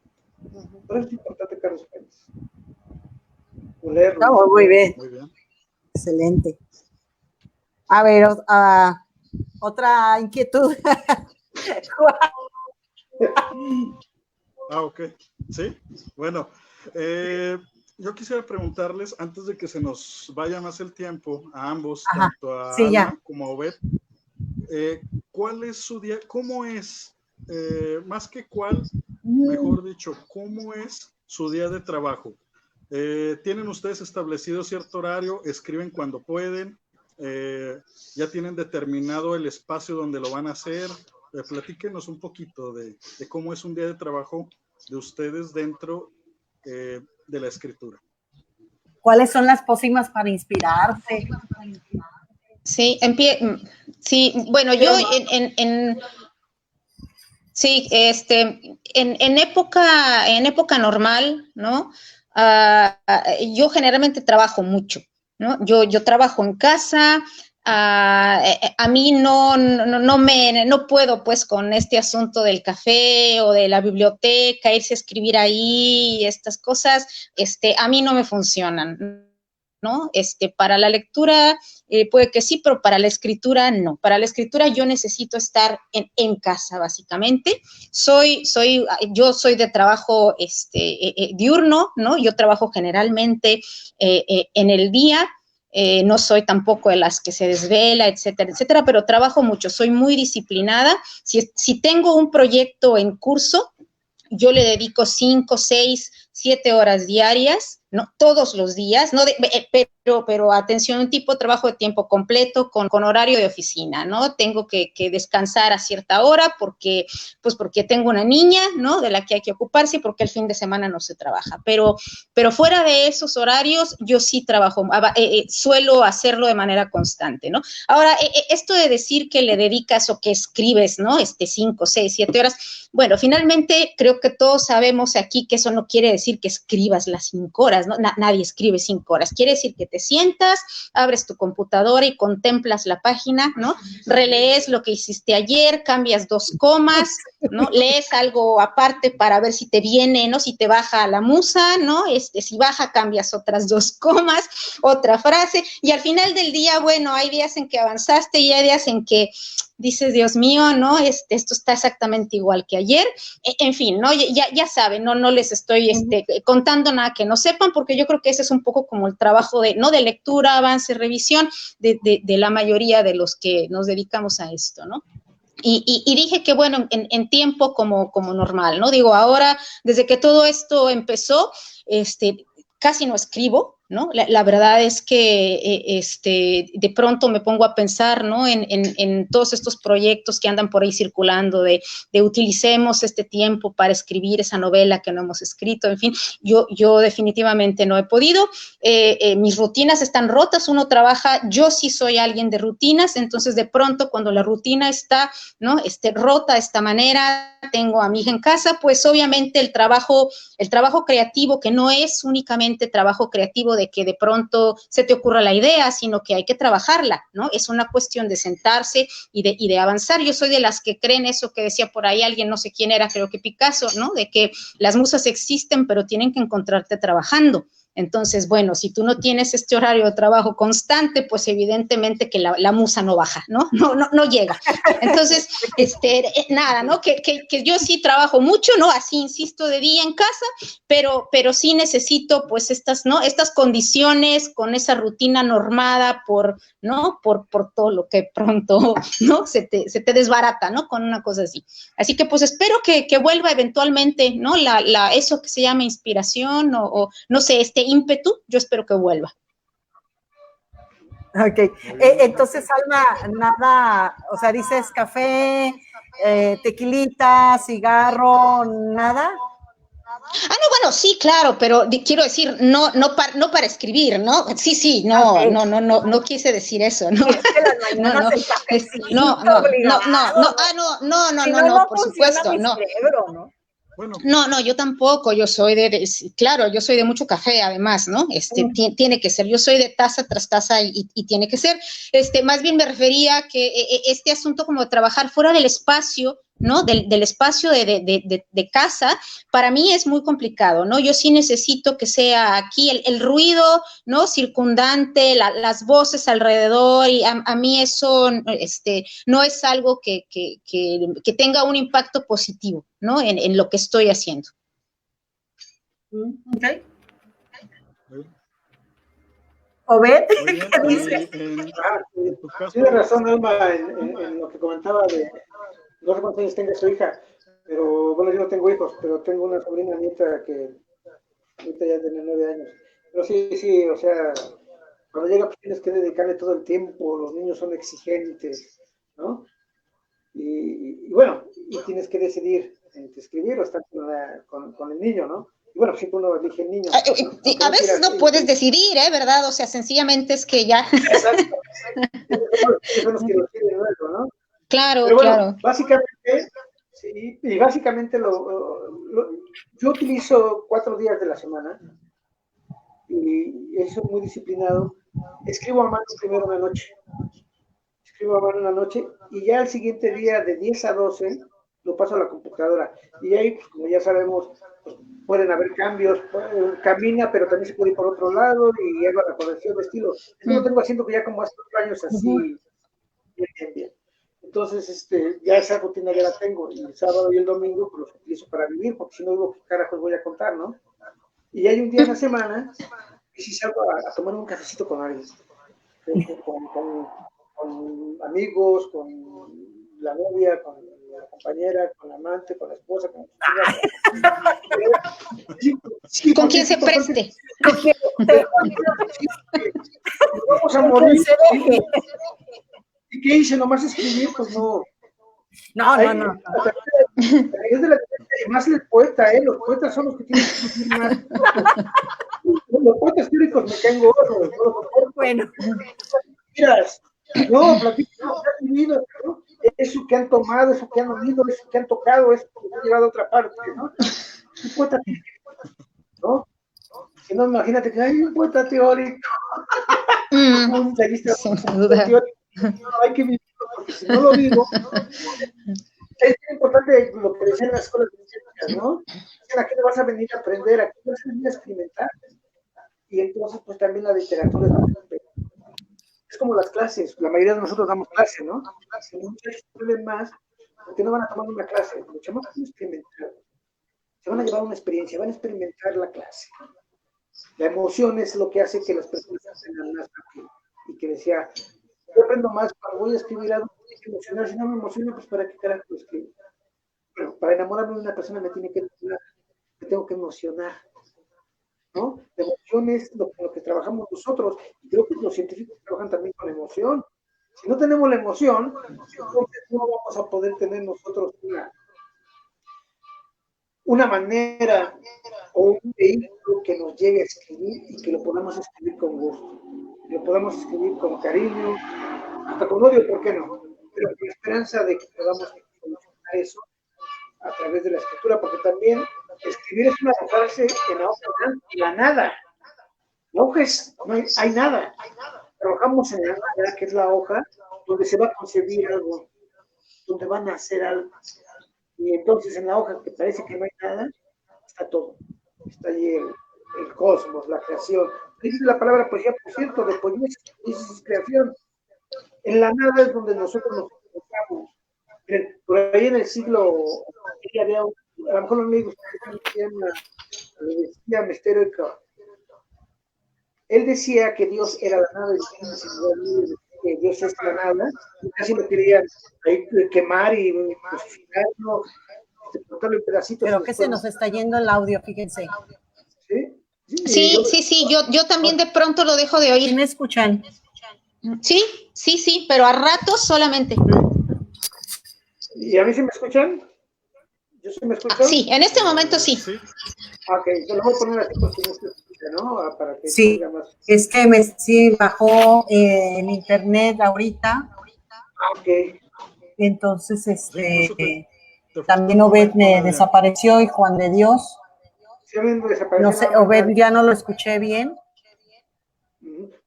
Por eso es importante Carlos Fuentes. No, muy bien. Muy bien. Excelente. A ver, otra inquietud. Ok, sí, bueno, yo quisiera preguntarles, antes de que se nos vaya más el tiempo, a ambos, tanto a Alma como a Obed, ¿cuál es su día? ¿Cómo es, más que cuál, mejor dicho, cómo es su día de trabajo? ¿Tienen ustedes establecido cierto horario? ¿Escriben cuando pueden? ¿Ya tienen determinado el espacio donde lo van a hacer? Platíquenos un poquito de cómo es un día de trabajo de ustedes dentro de la escritura. ¿Cuáles son las pócimas para inspirarse? Sí, bueno, yo en época normal, ¿no? Yo generalmente trabajo mucho, ¿no? Yo trabajo en casa. A mí no puedo pues con este asunto del café o de la biblioteca, irse a escribir ahí, estas cosas, a mí no me funcionan, ¿no? Para la lectura puede que sí, pero para la escritura no. Para la escritura yo necesito estar en casa, básicamente. Yo soy de trabajo diurno, ¿no? Yo trabajo generalmente en el día. No soy tampoco de las que se desvela, etcétera, etcétera, pero trabajo mucho, soy muy disciplinada. Si tengo un proyecto en curso, yo le dedico 5, 6, 7 horas diarias, ¿no? Todos los días, ¿no? Pero atención, un tipo de trabajo de tiempo completo con horario de oficina, ¿no? Tengo que descansar a cierta hora porque tengo una niña, ¿no? De la que hay que ocuparse y porque el fin de semana no se trabaja. Pero fuera de esos horarios, yo sí trabajo, suelo hacerlo de manera constante, ¿no? Ahora, esto de decir que le dedicas o que escribes, ¿no? 5, 6, 7 horas, bueno, finalmente creo que todos sabemos aquí que eso no quiere decir que escribas las 5 horas, ¿no? Nadie escribe 5 horas. Quiere decir que te sientas, abres tu computadora y contemplas la página, ¿no? Relees lo que hiciste ayer, cambias 2 comas, ¿no? Lees algo aparte para ver si te viene, ¿no? Si te baja la musa, ¿no? Si baja, cambias otras 2 comas, otra frase, y al final del día, bueno, hay días en que avanzaste y hay días en que dices, Dios mío, ¿no? Esto está exactamente igual que ayer. En fin, ¿no? Ya saben, no les estoy contando nada que no sepan, porque yo creo que ese es un poco como el trabajo de lectura, avance, revisión de la mayoría de los que nos dedicamos a esto, ¿no? Y dije que, bueno, en tiempo como normal, ¿no? Digo, ahora, desde que todo esto empezó, casi no escribo, ¿no? La verdad es que de pronto me pongo a pensar, ¿no? En todos estos proyectos que andan por ahí circulando de utilicemos este tiempo para escribir esa novela que no hemos escrito, en fin, yo definitivamente no he podido. Mis rutinas están rotas, uno trabaja, yo sí soy alguien de rutinas, entonces de pronto cuando la rutina está, ¿no? Rota de esta manera, tengo a mi hija en casa, pues obviamente el trabajo creativo, que no es únicamente trabajo creativo de que de pronto se te ocurra la idea, sino que hay que trabajarla, ¿no? Es una cuestión de sentarse y de avanzar. Yo soy de las que creen eso que decía por ahí alguien, no sé quién era, creo que Picasso, ¿no? De que las musas existen, pero tienen que encontrarte trabajando. Entonces, bueno, si tú no tienes este horario de trabajo constante, pues evidentemente que la musa no baja, ¿no? No llega. Entonces, nada, ¿no? Que yo sí trabajo mucho, ¿no? Así insisto de día en casa, pero sí necesito, pues, estas condiciones con esa rutina normada por todo lo que pronto, ¿no? Se te desbarata, ¿no? Con una cosa así. Así que, pues, espero que vuelva eventualmente, ¿no? Eso que se llama inspiración o no sé, ímpetu, yo espero que vuelva. Ok, entonces, Alma, nada, o sea, dices café, tequilita, cigarro, nada. No, bueno, sí, claro, pero quiero decir, no para escribir, ¿no? Sí, no quise decir eso, ¿no? No, por supuesto, no. No, yo tampoco, yo soy claro, yo soy de mucho café, además, ¿no? Tiene que ser, yo soy de taza tras taza y tiene que ser. Más bien me refería a que este asunto como de trabajar fuera del espacio, ¿no? Del espacio de casa, para mí es muy complicado, ¿no? Yo sí necesito que sea aquí el ruido, ¿no? Circundante, las voces alrededor, y a mí eso, no es algo que tenga un impacto positivo, ¿no? En lo que estoy haciendo. Okay. ¿Obed? ¿Qué dices? Tiene razón, Alma, en lo que comentaba de, no sé cuántos años tenga su hija, pero bueno, yo no tengo hijos, pero tengo una sobrina nieta que ahorita ya tiene 9 años. Pero sí, o sea, cuando llega pues tienes que dedicarle todo el tiempo, los niños son exigentes, ¿no? Y bueno, y tienes que decidir entre escribir o estar con el niño, ¿no? Y bueno, siempre uno elige el niño. A veces no puedes decidir, ¿verdad? O sea, sencillamente es que ya... Exacto. Eso nos quiere decir de nuevo, ¿no? Claro, pero bueno, claro. Básicamente, sí, y básicamente yo utilizo 4 días de la semana y eso es muy disciplinado. Escribo a mano primero una noche. Y ya el siguiente día de 10 a 12 lo paso a la computadora. Y ahí, pues, como ya sabemos, pues, pueden haber cambios, camina, pero también se puede ir por otro lado y hago la corrección de estilo. Eso lo tengo haciendo ya como hace 4 años así, bien. Entonces, ya esa rutina ya la tengo. Y el sábado y el domingo pues, los utilizo para vivir, porque si no digo, ¿qué carajos voy a contar, no? Y hay un día en la semana que sí salgo a tomar un cafecito con alguien. Con amigos, con la novia, con la compañera, con la amante, con la esposa, con ¿Con quién se preste? Vamos a morir. ¿Y qué hice? ¿Nomás escribir? Pues no. No. Es de la, más el poeta, los poetas son los que tienen que escribir más. Los poetas teóricos me caen gordos. Bueno. Miras, no, platico, ¿no? Eso que han tomado, eso que han oído, eso que han tocado, eso que han llevado a otra parte, ¿no? Un poeta ¿no? Si no, imagínate que hay un poeta teórico. Un teórico. No, hay que vivirlo, porque si no lo vivo, es importante lo que decían las escuelas de ciencias, ¿no? ¿A qué le vas a venir a aprender? ¿A qué vas a venir a experimentar? Y entonces, pues también la literatura es Es como las clases, la mayoría de nosotros damos clase, ¿no? Los muchachos pueden más porque no van a tomar una clase, los chamacos van a experimentar, se van a llevar una experiencia, van a experimentar la clase. La emoción es lo que hace que las personas aprendan más rápido. Y que decía, yo aprendo más cuando voy a escribir algo, tengo que emocionar, si no me emociona, pues ¿para qué carajo lo escribo? Bueno, para enamorarme de una persona me tiene que emocionar, me tengo que emocionar, ¿no? La emoción es lo que trabajamos nosotros, y creo que los científicos trabajan también con la emoción. Si no tenemos la emoción, entonces no vamos a poder tener nosotros una manera o un vehículo que nos llegue a escribir y que lo podamos escribir con gusto, lo podamos escribir con cariño, hasta con odio, ¿por qué no? Pero con la esperanza de que podamos solucionar eso a través de la escritura, porque también escribir es una arrojarse en la hoja blanca, en la nada. La hoja es, no hay nada. Trabajamos en la nada, que es la hoja, donde se va a concebir algo, donde van a hacer algo. Y entonces en la hoja que parece que no hay nada, está todo. Está allí el cosmos, la creación. Dice la palabra poesía, por cierto, de poesía es creación. En la nada es donde nosotros nos encontramos. Por ahí en el siglo, había, a lo mejor los amigos le decía Mestero Eco. Él decía que Dios era la nada, que Dios es la nada, y casi lo querían quemar y crucificarlo, cortarlo en pedacitos. Pero que se nos está yendo el audio, fíjense. Sí, yo también de pronto lo dejo de oír. ¿Sí me escuchan? Sí, pero a ratos solamente. ¿Y a mí sí me escuchan? ¿Yo sí me escucho? Sí, en este momento sí. Ok, yo lo voy a poner así porque no se escucha, ¿no? Para que sí, más. Es que sí bajó el internet ahorita. Ok. Entonces, también Obed me desapareció y Juan de Dios. ¿Sí me desapareció? No sé, Obed ya no lo escuché bien.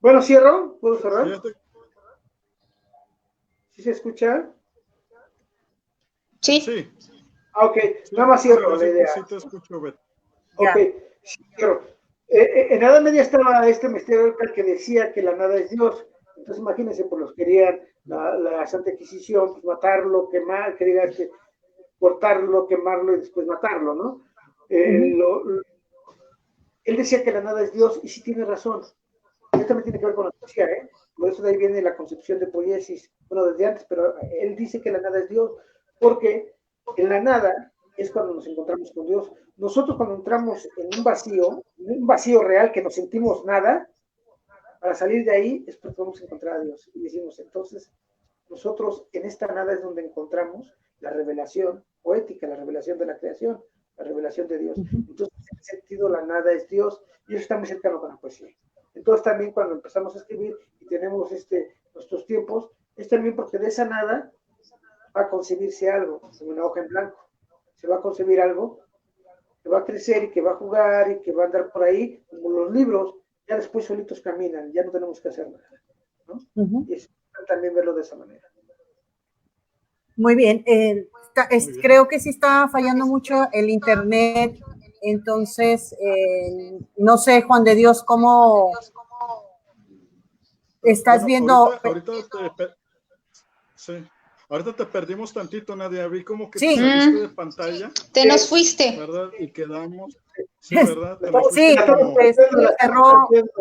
Bueno, ¿cierro? ¿Puedo cerrar? ¿Sí se escucha? Sí. Ok, nada más cierro la idea. Sí te escucho, Obed. Ok, cierro. En la Edad Media estaba este misterio que decía que la nada es Dios. Entonces imagínense, pues los querían la Santa Inquisición, pues matarlo, quemar, cortarlo, quemarlo y después matarlo, ¿no? Él decía que la nada es Dios y sí tiene razón. Esto también tiene que ver con la poesía, ¿eh? Por eso de ahí viene la concepción de poiesis, bueno, desde antes, pero él dice que la nada es Dios, porque en la nada es cuando nos encontramos con Dios. Nosotros cuando entramos en un vacío real, que nos sentimos nada, para salir de ahí es porque vamos a encontrar a Dios. Y decimos, entonces, nosotros en esta nada es donde encontramos la revelación poética, la revelación de la creación, la revelación de Dios. Entonces, en ese sentido, la nada es Dios, y eso está muy cercano con la poesía. Entonces, también cuando empezamos a escribir y tenemos nuestros tiempos, es también porque de esa nada va a concebirse algo, como una hoja en blanco. Se va a concebir algo que va a crecer y que va a jugar y que va a andar por ahí, como los libros, ya después solitos caminan, ya no tenemos que hacer nada, ¿no? Y es también verlo de esa manera. Muy bien, creo que sí está fallando mucho el internet, entonces, no sé, Juan de Dios, ¿cómo estás viendo? Ahorita te perdimos tantito, Nadia, vi como que te saliste de pantalla. Te nos fuiste. ¿Verdad? Y quedamos. Sí, ¿verdad? Sí,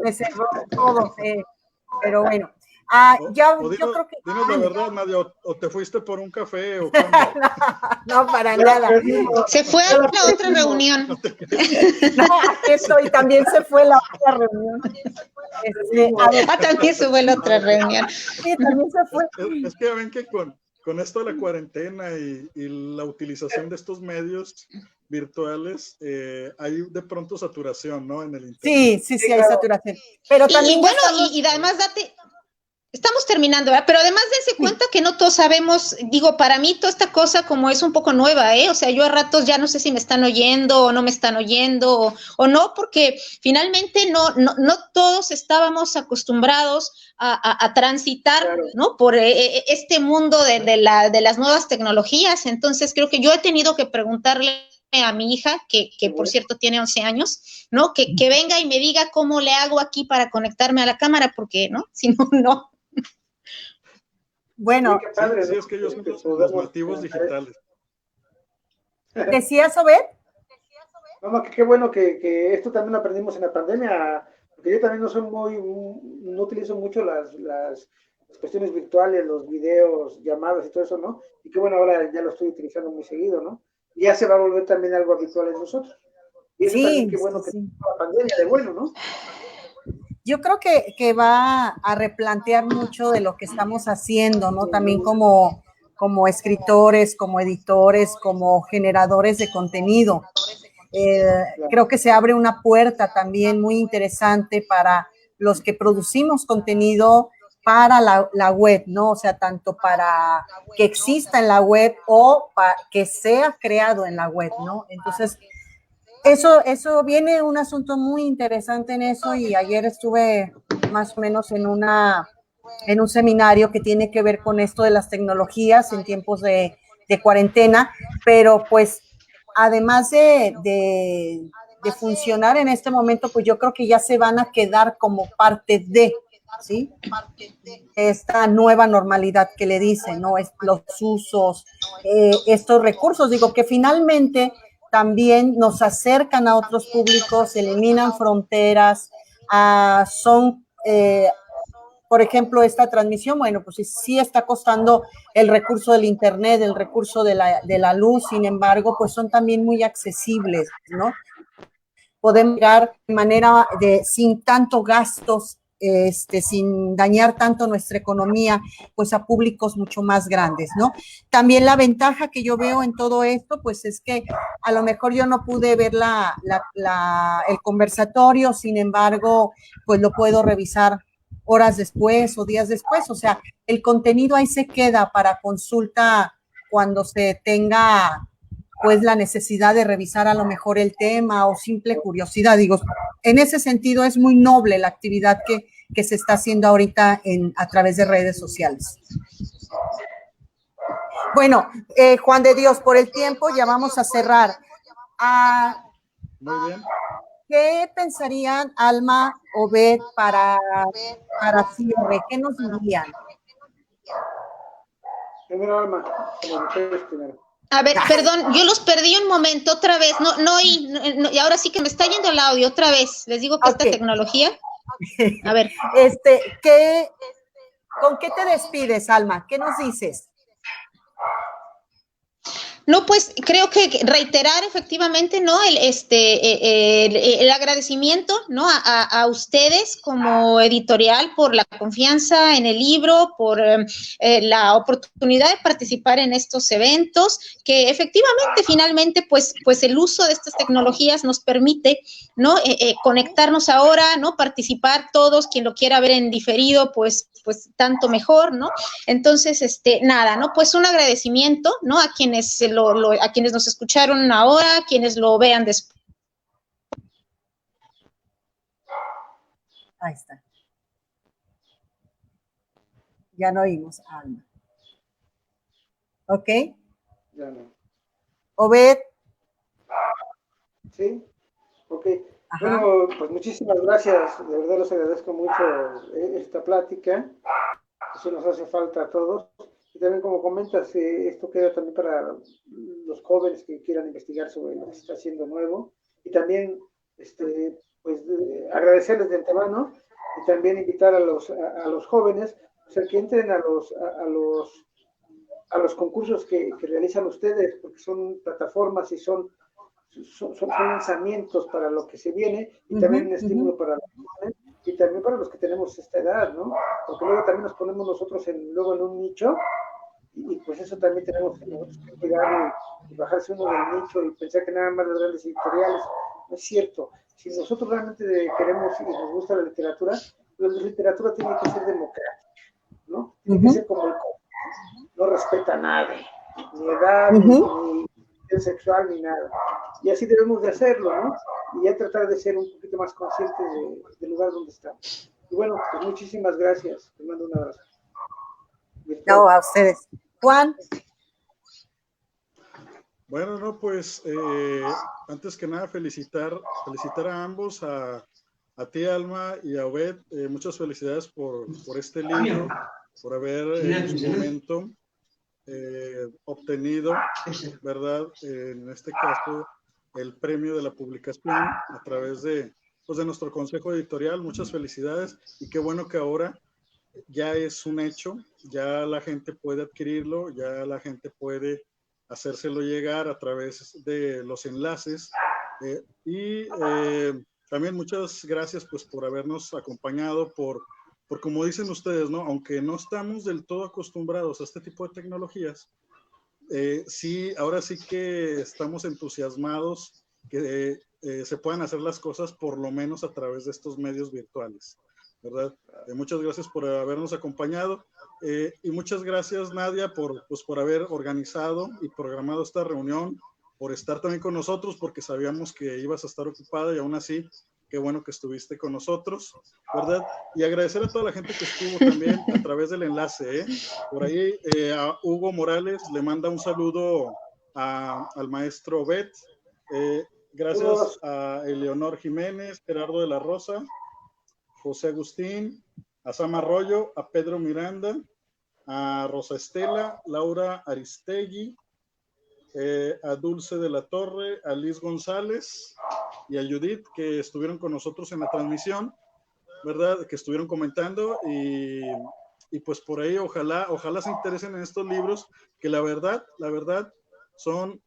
me cerró todo, pero bueno. Yo creo que... Dinos la verdad, Nadia, o te fuiste por un café o no, para nada. Se fue a la otra reunión. No, aquí estoy, también se fue la otra reunión. También se fue la otra reunión. Sí, también se fue. Es que ven que con esto de la cuarentena y la utilización de estos medios virtuales, hay de pronto saturación, ¿no? En el internet. Sí, hay saturación. Pero también y además estamos terminando, ¿verdad? Pero además dense cuenta que no todos sabemos, digo, para mí toda esta cosa como es un poco nueva, ¿eh? O sea, yo a ratos ya no sé si me están oyendo o no me están oyendo o no, porque finalmente no todos estábamos acostumbrados a transitar, claro, ¿no? Por este mundo de las nuevas tecnologías. Entonces creo que yo he tenido que preguntarle a mi hija, que por cierto tiene 11 años, ¿no? Que venga y me diga cómo le hago aquí para conectarme a la cámara, porque, ¿no? Si no. Bueno, qué padre, Sí, ¿no? es que ellos son los Podemos nativos comentar. digitales. ¿decías, Obed? No, qué bueno que esto también lo aprendimos en la pandemia, porque yo también no utilizo mucho las cuestiones virtuales, los videos, llamadas y todo eso, ¿no? Y qué bueno, ahora ya lo estoy utilizando muy seguido, ¿no? Y ya se va a volver también algo habitual en nosotros. Y eso también Sí, qué bueno sí, que sí. la pandemia de bueno, ¿no? Yo creo que va a replantear mucho de lo que estamos haciendo, ¿no? También como escritores, como editores, como generadores de contenido. Creo que se abre una puerta también muy interesante para los que producimos contenido para la web, ¿no? O sea, tanto para que exista en la web o para que sea creado en la web, ¿no? Entonces, eso viene un asunto muy interesante en eso, y ayer estuve más o menos en un seminario que tiene que ver con esto de las tecnologías en tiempos de cuarentena, pero pues además de funcionar en este momento, pues yo creo que ya se van a quedar como parte de, ¿sí? Esta nueva normalidad que le dicen, ¿no? Los usos, estos recursos, digo, que finalmente también nos acercan a otros públicos, eliminan fronteras, son, por ejemplo, esta transmisión, bueno, pues sí está costando el recurso del internet, el recurso de la luz, sin embargo, pues son también muy accesibles, ¿no? Podemos llegar de manera sin tanto gastos, sin dañar tanto nuestra economía, pues a públicos mucho más grandes, ¿no? También la ventaja que yo veo en todo esto, pues es que a lo mejor yo no pude ver el conversatorio, sin embargo, pues lo puedo revisar horas después o días después, o sea, el contenido ahí se queda para consulta cuando se tenga pues la necesidad de revisar a lo mejor el tema o simple curiosidad. Digo, en ese sentido es muy noble la actividad que se está haciendo ahorita a través de redes sociales. Bueno, Juan de Dios, por el tiempo ya vamos a cerrar. Muy bien. ¿Qué pensarían Alma o Beth para cierre? ¿Qué nos dirían? Primero, Alma, como mujeres primero. A ver, perdón, yo los perdí un momento otra vez, y ahora sí que me está yendo el audio otra vez. Les digo que esta tecnología. A ver. ¿Con qué te despides, Alma? ¿Qué nos dices? No, pues creo que reiterar efectivamente, ¿no? El agradecimiento, ¿no? A ustedes como editorial por la confianza en el libro, por la oportunidad de participar en estos eventos, que efectivamente, finalmente, pues el uso de estas tecnologías nos permite, ¿no? Conectarnos ahora, ¿no? Participar todos, quien lo quiera ver en diferido, pues tanto mejor, ¿no? Entonces, nada, ¿no? Pues un agradecimiento, ¿no? A quienes a quienes nos escucharon ahora, a quienes lo vean después. Ahí está. Ya no oímos a Alma. ¿Ok? Ya no. Obed. Sí, ok. Ajá. Bueno, pues muchísimas gracias. De verdad les agradezco mucho esta plática. Eso nos hace falta a todos. Y también, como comentas, esto queda también para los jóvenes que quieran investigar sobre lo que se está haciendo nuevo. Y también, pues, agradecerles de antemano y también invitar a los jóvenes, o sea, que entren a los concursos que realizan ustedes, porque son plataformas y son lanzamientos para lo que se viene, y también un estímulo para los jóvenes y también para los que tenemos esta edad, ¿no? Porque luego también nos ponemos nosotros luego en un nicho, y pues eso también tenemos que nosotros que cuidar y bajarse uno del nicho y pensar que nada más las grandes editoriales. No es cierto. Si nosotros realmente queremos y nos gusta la literatura, pues la literatura tiene que ser democrática, ¿no? Tiene que ser como el no respeta a nadie, ni edad, ni sexual, ni nada. Y así debemos de hacerlo, ¿no? Y ya tratar de ser un poquito más conscientes del lugar donde estamos. Y bueno, pues muchísimas gracias. Les mando un abrazo. No, a ustedes. Juan. Bueno, no, pues antes que nada felicitar a ambos, a ti, Alma, y a Obed. Muchas felicidades por este libro. por haber en su momento obtenido, ¿verdad? En este caso, el premio de la publicación a través de, pues, de nuestro consejo editorial. Muchas felicidades y qué bueno que ahora ya es un hecho, ya la gente puede adquirirlo, ya la gente puede hacérselo llegar a través de los enlaces. También muchas gracias pues por habernos acompañado, por como dicen ustedes, ¿no? Aunque no estamos del todo acostumbrados a este tipo de tecnologías, sí, ahora sí que estamos entusiasmados que se puedan hacer las cosas por lo menos a través de estos medios virtuales, ¿verdad? Muchas gracias por habernos acompañado y muchas gracias, Nadia, por haber organizado y programado esta reunión, por estar también con nosotros, porque sabíamos que ibas a estar ocupada y aún así, qué bueno que estuviste con nosotros, ¿verdad? Y agradecer a toda la gente que estuvo también a través del enlace, ¿eh? Por ahí a Hugo Morales le manda un saludo al maestro Bet, gracias a Eleonor Jiménez, Gerardo de la Rosa, José Agustín, a Sam Arroyo, a Pedro Miranda, a Rosa Estela, Laura Aristegui, a Dulce de la Torre, a Liz González y a Judith, que estuvieron con nosotros en la transmisión, ¿verdad? Que estuvieron comentando y pues por ahí ojalá se interesen en estos libros, que la verdad son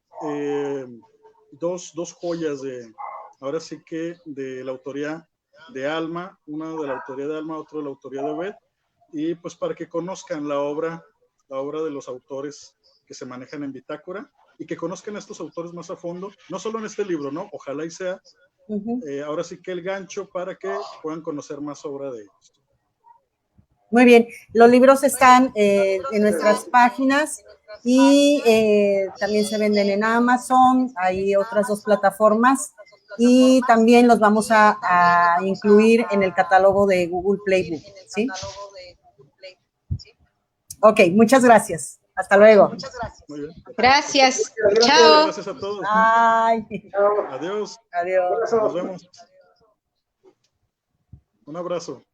dos joyas ahora sí que de la autoría de Alma, una de la autoría de Alma, otro de la autoría de Obed, y pues para que conozcan la obra de los autores que se manejan en Bitácora y que conozcan a estos autores más a fondo, no solo en este libro, ¿no? Ojalá y sea ahora sí que el gancho para que puedan conocer más obra de ellos. Muy bien, los libros están en nuestras páginas y también se venden en Amazon, hay otras 2 plataformas y también los vamos a incluir en el catálogo de Google Play Book, ¿sí? Ok, muchas gracias. Hasta luego. Muy bien. Gracias. Chao. Gracias a todos. Bye. Adiós. Adiós. Nos vemos. Un abrazo.